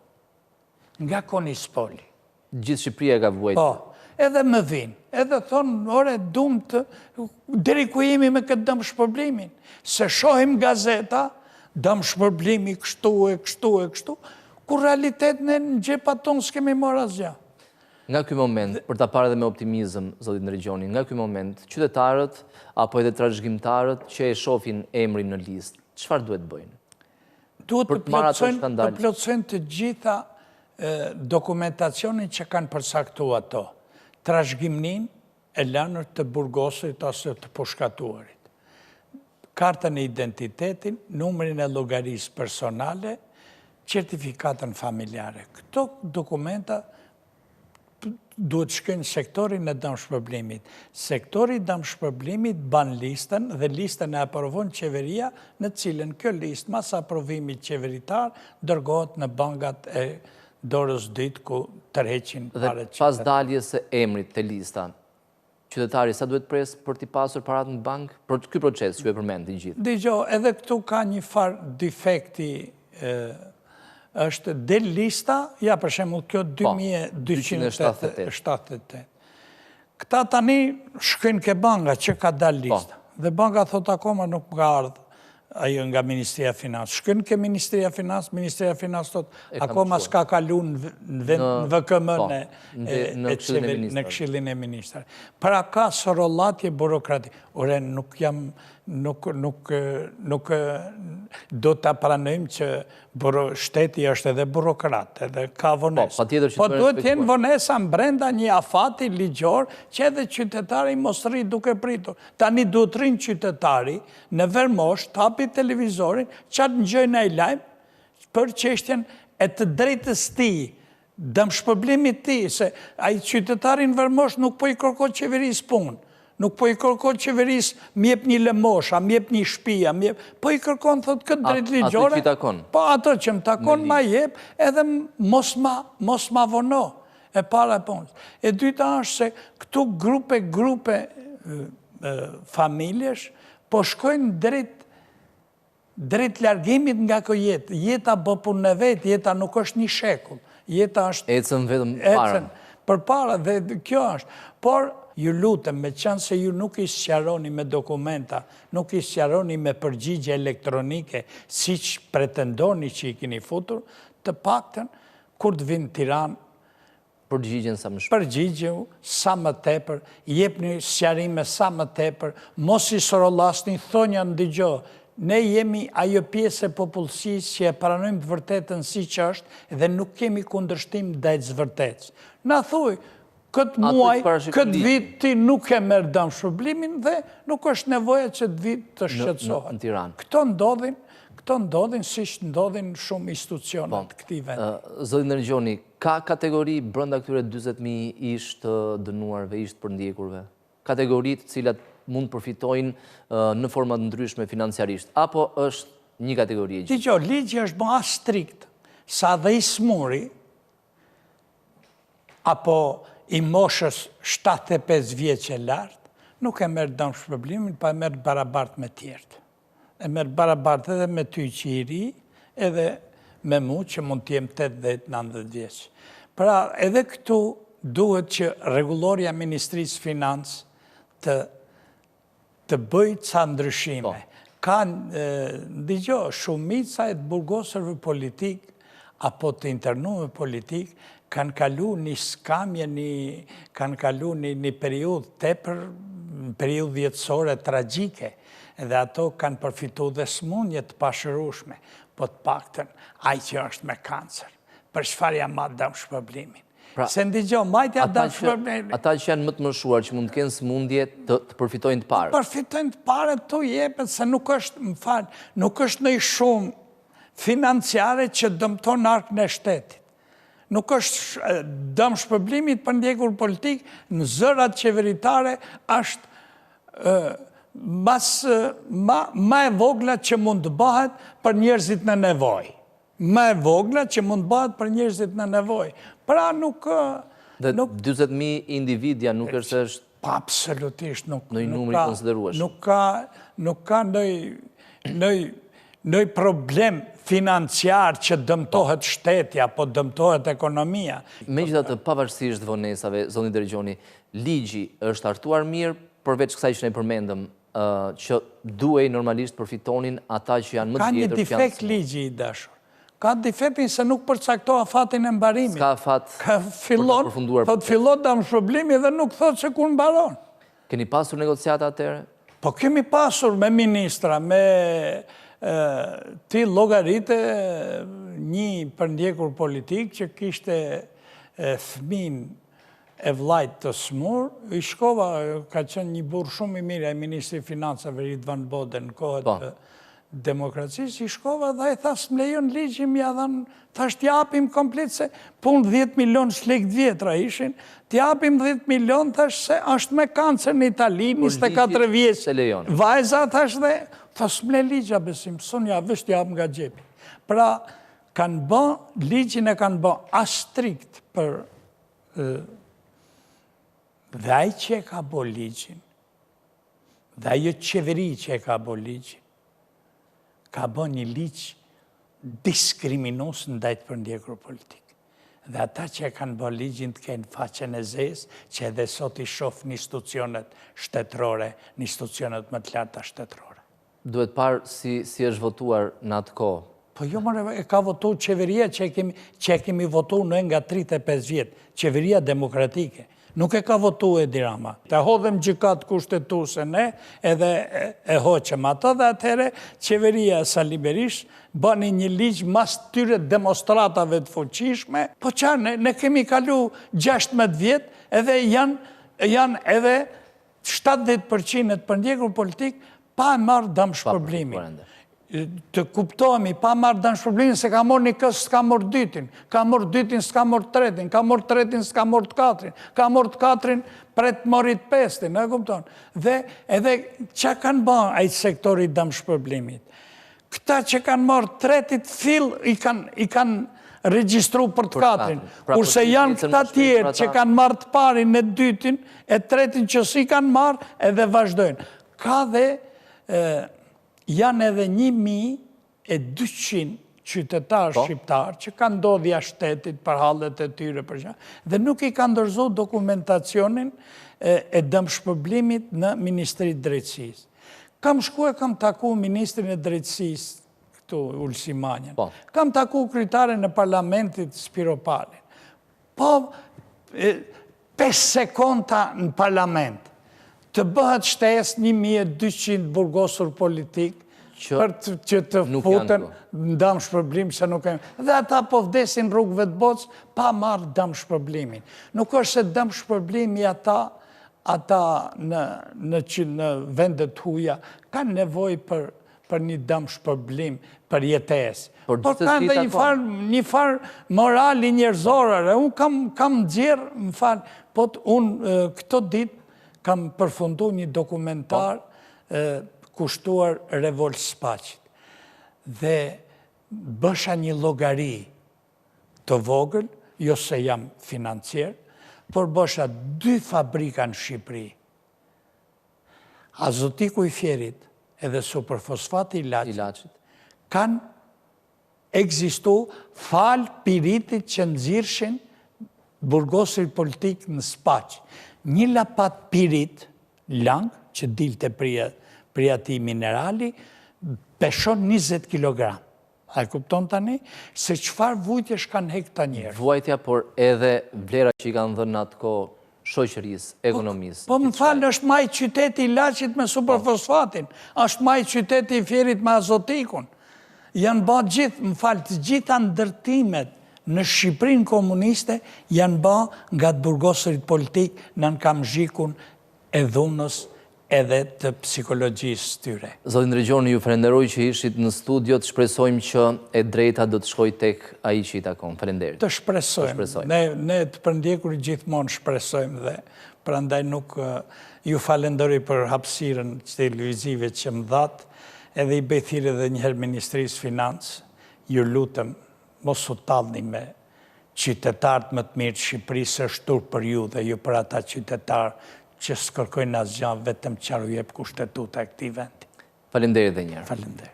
nga Konispoli. Gjithë Shqipëria ka vuajtur. Po, edhe më vinë, edhe thonë, ore, dumë të, deri ku jemi me këtë dëmshpërblimin, se shohim gazeta, dëmshpërblimi kështu, kur realitet në gjepat tonë s'kemi marrë asgjë. Nga ky moment, për ta parë dhe me optimizëm, zotit Ndërgjoni, nga ky moment, qytetarët, apo edhe trashëgimtarët që e shohin emrin në listë, çfarë duhet bëjnë? Duhet të plotësojnë të gjitha dokumentacionin që kanë përcaktuar ato. Trashëgimnin e lënër të burgosurit ose të pushkatuarit. Kartën e identitetin, numrin e llogarisë personale, certifikatën familjare. Këto dokumenta duhet shkojnë sektorin e dëmshpërblimit. Sektori i dëmshpërblimit ban listën dhe listën e aprovon qeveria, në cilën kjo listë mas aprovimit qeveritar dërgohet në bankat e dorës dytë ku tërheqin parat. Dhe pas daljes së emrit të lista, qytetari sa duhet pres për t'i pasur parat në bank? Për ky proces që e përmend i gjithë. Dgjoj, edhe këtu ka një farë defekti, është del lista, ja për shembull kjo 2278. Këta tani shkojnë ke banka që ka dal lista. Dhe banka thot akoma nuk ka ardhur ajo nga Ministria e Financës. Shkojnë ke Ministria e Financës, Ministria e Financës thot akoma s'ka kalu në VKM në Këshillin e Ministrave. Pra ka sorollatje burokratike. Ore, nuk do të pranojmë që shteti është edhe burokrat, edhe ka vonesë. Po duhet jenë vonesa brenda një afati ligjor që edhe qytetari mos rri duke pritur. Tani duhet rrinë qytetari në vermosh, tapi televizorin, qatë në gjojnë e lajmë për çështjen e të drejtës ti, dëmshpërblimit ti, se ai qytetari në vermosh nuk po i kërkon qeverisë punë. Nuk po i kërkon qeverisë mjep një lëmosha, mjep një shtëpia, po i kërkon, thot, këtë drejt ligjore. Ato që takon? Po, ato që më takon ma jep, edhe mos ma vono e para e punës. E dyta është se këtu grupe familjesh po shkojnë drejt largimit nga kjo jetë. Jeta bë punë në vetë, jeta nuk është një shekull. Jeta është... Ecën vetëm parën. Për para, dhe kjo është. Por, ju lutem, me qenë se ju nuk i sqaroni me dokumenta, nuk i sqaroni me përgjigje elektronike, si që pretendoni që i keni futur, të paktën, kur të vinë Tiranë, përgjigjen sa më shpejt. Përgjigju sa më tepër, jepni sqarime sa më tepër, mos i sorollasni, thonja ndigjo, ne jemi ajo pjesë e popullsisë që e pranojmë të vërtetën si që është dhe nuk kemi kundërshtim ndaj të vërtetës. Na thuj, këtë muaj, këtë vit ti nuk e merr dëmshpërblimin dhe nuk është nevoja që të vit të shqetësohet. Në Tiranë. Këto ndodhin siç ndodhin shumë institucionet këtij vendi. Zoti Ndërgjoni, ka kategori brenda këtyre 40.000 ish të dënuarve, ish të përndjekurve? Kategoritë të cilat mund përfitojnë në forma të ndryshme financiarisht, apo është një kategori e gjithë? Dgjoj, ligji është më as strikt sa dhe i smuri apo i moshës 75 vjeç e lartë, nuk e merr dëmshpërblimin, pa e merr barabart me tjertë. E merr barabart edhe me ty që i ri, edhe me mu që mund t'jem 80-90 vjeç. Pra, edhe këtu duhet që rregulloria e Ministrisë Financë të bëjë ca ndryshime. Ka, dgjoj, shumica e të burgosërve politik apo të internuarve politik kanë kalu një skamje, kanë kalu një periudhë tepër, periudhë vjetësore tragjike, dhe ato kanë përfitu dhe smundje të pashërueshme, po të paktën ai që është me kancer. Për çfarë ja marr dëmshpërblimin? Se ndigjo, majtja dëmshpërblimin. Ata që janë më të mëshuar, që mund të kenë smundje të përfitojnë të parët. Përfitojnë të parët të jepet, se nuk është, më falë, nuk është në shumë financiare që dëmton arkën e shtetit. Nuk është dëmshpërblimit për ndjekur politik në zërat qeveritare është ma e vogla që mund të bëhet për njerëzit në nevoj. Ma e vogla që mund të bëhet për njerëzit në nevoj. Pra nuk... Dhe 20.000 individja nuk është... Absolutisht nuk... Në i numri konsideruash. Nuk ka nëj problem financiar që dëmtohet shteti apo dëmtohet ekonomia. Megjithatë, pavarësisht vonesave, zoti Ndërgjoni, ligji është hartuar mirë, përveç kësaj që ne përmendëm, që duhej normalisht përfitonin ata që janë më të vjetër. Ka një defekt ligji i dashur. Ka defektin se nuk përcaktoa fatin e mbarimit. Ska fat për të përfunduar. Thot fillon dëmshpërblimi dhe nuk thot se kur mbaron. Keni pasur negociata atëre? Po kemi pasur me ministra, me ti llogarite një përndjekur politik që kishte fëmin e vllajt të smur, i shkova, ka qenë një burr shumë i mirë, e Ministri i Financave Ridvan Bode në kohët demokracisë, i shkova dhe e tha së mlejon ligjim, ja dhanë, thash t'japim komplet se pun 10 milion shlekt vjetra ishin, t'japim 10 milion, thash se është me kancer në Itali, 24 vjeç. Vajza, thash dhe, thash së mle ligja besim, sonja, vësht t'jap nga gjepi. Pra, kanë bë, ligjin e kanë bë as strikt për dhe ai që e ka bë ligjin, dhe ajo qeveri që e ka bë ligjin, ka bë një ligj diskriminues ndaj të përndjekur politik. Dhe ata që e kanë bë ligjin të kenë faqen e zezë, që edhe sot i shoh në institucionet shtetërore, në institucionet më të larta shtetërore. Duhet parë si është votuar në atë kohë. Po jo, e ka votu qeveria që e kemi votu në nga 35 vjetë, qeveria demokratike. Nuk e ka votu Edi Rama. Të hodhem gjykat kushtetuse ne, edhe e hoqëm ato, dhe atëhere qeveria Sali Berisha bëni një ligj mas tyre demonstratave të fuqishme, po qarë, ne kemi kalu 16 vjetë, edhe janë edhe 70% të përndjekur politik, pa e marrë dëm shpërblimin. Të kuptohemi, pa marrë dëm shpërblimin, se ka morë një kësë, s'ka morë dytin, ka morë dytin, s'ka morë tretin, ka morë tretin, s'ka morë të katrin, ka morë të katrin, pret morit pestin, e kuptonë. Dhe edhe që kanë bërë ajtë sektori dëm shpërblimit? Këta që kanë marrë tretit fill, i kanë regjistru për të katrin, kurse janë këta tjerë që kanë marrë të parin e dytin, e tretin që si kanë marrë, edhe vazhdojnë. Ka dhe janë edhe 1200 qytetarë shqiptarë që kanë ndodhja shtetit për hallet e tyre dhe nuk i kanë dorëzuar dokumentacionin e dëmshpërblimit në Ministri të Drejtësisë. Kam taku Ministrin e Drejtësisë, këtu Ulsimanjen, kam taku kryetaren e Parlamentit Spiro Palin. Po, 5 sekonda në Parlament, të bëhet shtesë 1200 burgosur politik për që të futen në dëm shpërblim që nuk e... Dhe ata po vdesin rrugëve të botës pa marrë dëm shpërblimin. Nuk është se dëm shpërblimi ata në vendet huja kanë nevojë për një dëm shpërblim për jetesë. Por kanë dhe një farë morali njerëzorë. Unë kam gjerë, më falë, po unë këto ditë kam përfundu një dokumentar kushtuar Revolt Spaqit. Dhe bësha një llogari të vogël, jo se jam financier, por bësha 2 fabrika në Shqipëri. Azotiku i Fjerit edhe superfosfati i Laçit kanë ekzistu fal piritit që nxirrshin burgosërit politik në Spaq. Një lapat pirit lang, që dilte prej ati minerali, peshon 20 kg. A e kupton tani? Se çfarë vujtjesh kanë hekta njerë. Vuajtja, por edhe vlera që i kanë dhënë atë kohë shoqërisë, ekonomisë. Po më falë, është maj qyteti i Laçit me superfosfatin, është maj qyteti i Fjerit me azotikun. Janë ba gjithë, më falë, të gjitha ndërtimet në Shqipërinë komuniste janë ba nga të burgosërit politik në kam zhikun e dhunës edhe të psikologjisë tyre. Zotin Regjoni, ju falenderoj që ishit në studio, të shpresojmë që e drejta do të shkoj tek ai që i takon. Falenderit. Të shpresojmë. Ne të përndjekur gjithmonë shpresojmë dhe prandaj nuk ju falenderoj për hapësirën televizive që më dhatë, edhe i bëj thirrje edhe një herë Ministrisë Financë, ju lutem mos u tallni me qytetarët më të mirë të Shqipërisë, është tur për ju dhe ju për ata qytetarë që s'kërkojnë asgjë, vetëm çfarë u jep kushtetuta e këtij vendi. Faleminderit edhe një herë. Faleminderit.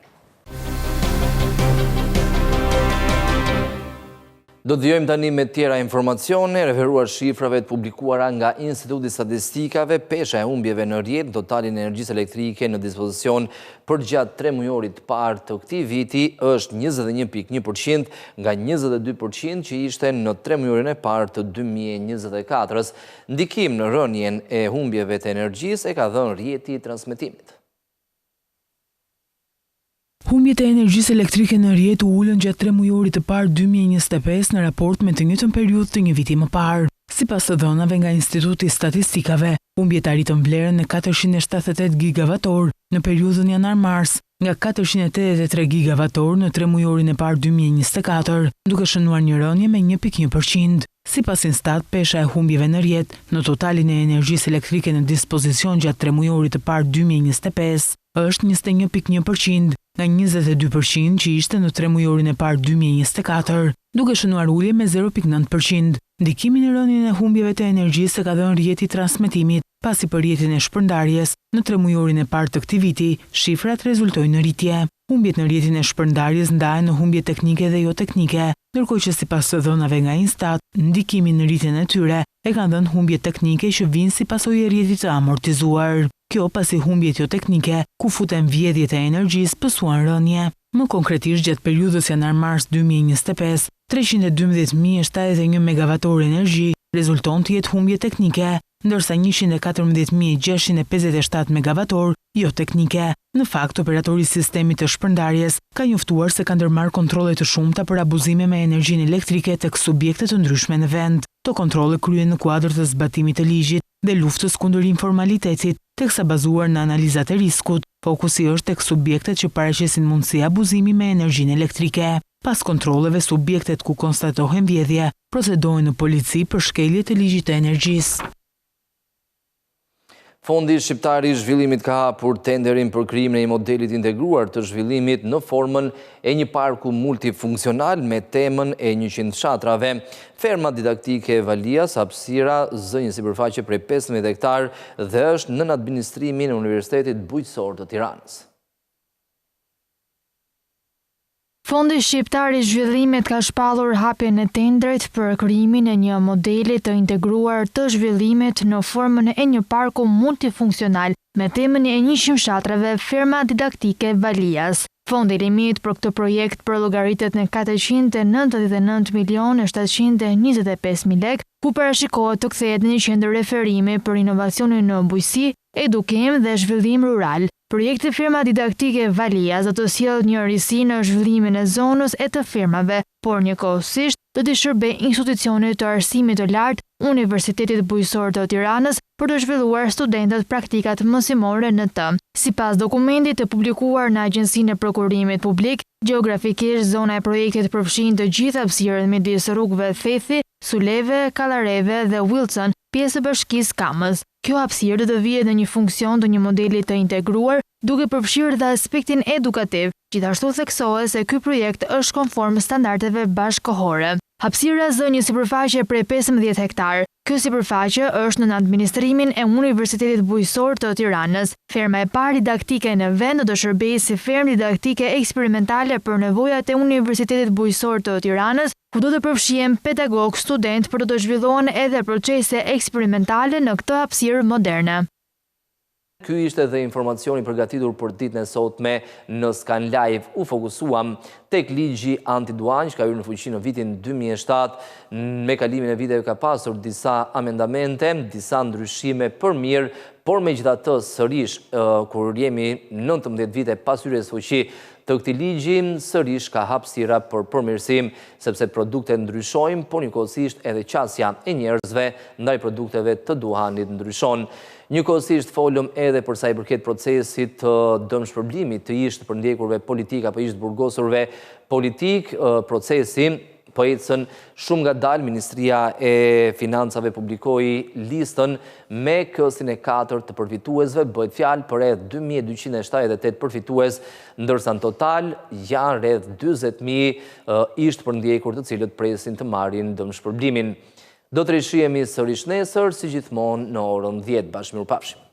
Do të vijojmë tani me tjera informacione, referuar shifrave të publikuara nga Instituti Statistikave, pesha e humbjeve në rrjet, totalin e energjisë elektrike në dispozicion për gjatë 3 mujorit të parë të këtij viti është 21.1% nga 22% që ishte në 3 mujorin e parë të 2024-s. Ndikim në rënien e humbjeve të energjisë e ka dhënë rrjeti i transmetimit. Humbjet e energjisë elektrike në rrjet u ulën gjatë 3 mujorit të parë 2025 në raport me të njëjtën periudhë të një viti më parë. Sipas të dhënave nga Instituti Statistikave, Humbjet arritën vlerën në 478 gigavator në periudhën janar-mars, nga 483 gigavator në 3 mujorin e parë 2024, duke shënuar një rënje me 1.1%. Sipas Instat, pesha e humbjeve në rrjet në totalin e energjisë elektrike në dispozicion gjatë 3 mujorit të parë 2025 është 21.1%, nga 22% që ishte në 3 mujorin e parë 2024, duke shënuar ulje me 0.9%. Ndikimin e rënien e humbjeve të energjisë ka dhënë rrjeti i transmetimit, pasi për rrjetin e shpërndarjes, në 3 mujorin e parë të këtij viti, shifrat rezultojnë në rritje. Humbjet në rrjetin e shpërndarjes ndahen në humbje teknike dhe jo teknike, ndërkohë që sipas të dhënave nga Instat, ndikimin në rritjen e tyre e kanë dhënë humbjet teknike që vijnë si pasojë e rrjetit të amortizuar. Kjo pasi humbjet jo teknike, ku futen vjedhjet e energjisë, pësuan rënje. Më konkretisht, gjatë periudhës janar-mars 2025, 312.071 megavator energji rezulton të jetë humbje teknike, ndërsa 114.657 megavator jo teknike. Në fakt, operatori i sistemit të shpërndarjes ka njoftuar se ka ndërmarrë kontrolle të shumta për abuzime me energjinë elektrike tek subjekte të ndryshme në vend. Këto kontrolle kryhen në kuadër të zbatimit të ligjit dhe luftës kundër informalitetit, teksa bazuar në analizat e riskut. Fokusi është tek subjektet që paraqesin mundësi abuzimi me energjinë elektrike. Pas kontrolleve, subjektet ku konstatohen vjedhje procedojnë në polici për shkelje të ligjit të energjisë. Fondi Shqiptar i Zhvillimit ka hapur tenderin për krijimin e një modelit integruar të zhvillimit në formën e një parku multifunksional me temën e 100 fshatrave. Ferma didaktike e Valias, hapësira zë një sipërfaqe prej 15 hektar dhe është nën administrimin e Universitetit Bujqësor të Tiranës. Fondi Shqiptar i Zhvillimit ka shpallur hapjen e tendrit për krijimin e një modeli të integruar të zhvillimit në formën e një parku multifunksional me temën e 100 fshatrave Ferma didaktike Valias. Fondi i limit për këtë projekt përllogaritet në 499.725.000 lekë, ku parashikohet të kthehet në një qendër referimi për inovacionin në bujqësi, edukim dhe zhvillim rural. Projekti Ferma didaktike Valias do të sjellë një risi në zhvillimin e zonës e të fermave, por njëkohësisht do të shërbejë institucionit të arsimit të lartë Universitetit Bujqësor të Tiranës për të zhvilluar studentët praktikat mësimore në të. Sipas dokumentit të publikuar në Agjencinë e Prokurimit Publik, gjeografikisht zona e projektit përfshin të gjithë hapësirën midis rrugëve Thethi, Suleve, Kallareve dhe Wilson, pjesë e bashkisë Kamës. Kjo hapësirë do të vijë në një funksion të një modeli të integruar, duke përfshirë dhe aspektin edukativ. Gjithashtu theksohet se ky projekt është konform standardeve bashkëkohore. Hapësira zë një sipërfaqe prej 15 hektar. Kjo sipërfaqe është në administrimin e Universitetit Bujqësor të Tiranës. Ferma e parë didaktike në vend do të shërbejë si fermë didaktike eksperimentale për nevojat e Universitetit Bujqësor të Tiranës, ku do të përfshihen pedagog, student për të zhvilluar edhe procese eksperimentale në këtë hapësirë moderne. Ky ishte dhe informacioni përgatitur për ditën e sotme në Skan Live. U fokusuam tek ligji antiduan që ka hyrë në fuqi në vitin 2007. Me kalimin e viteve ka pasur disa amendamente, disa ndryshime për mirë, por megjithatë sërish kur jemi 19 vite pas hyrjes në fuqi të këtij ligji, sërish ka hapësira për përmirësim, sepse produktet ndryshojnë, por njëkohësisht edhe qasja e njerëzve ndaj produkteve të duhanit ndryshon. Njëkohësisht folëm edhe për sa i përket procesit të dëmshpërblimit të ishtë për ndjekurve politik apo ishtë burgosurve politik, procesi po ecën shumë ngadalë. Ministria e Financave publikoi listën me kësin e 4 të përfituesve, bëhet fjalë për rreth 2278 përfitues, ndërsa në total janë rreth 40.000 ishtë për ndjekur të cilët presin të marrin dëmshpërblimin. Do të rishihemi sërish nesër, si gjithmonë në orën 10. Bashkë mirupafshim.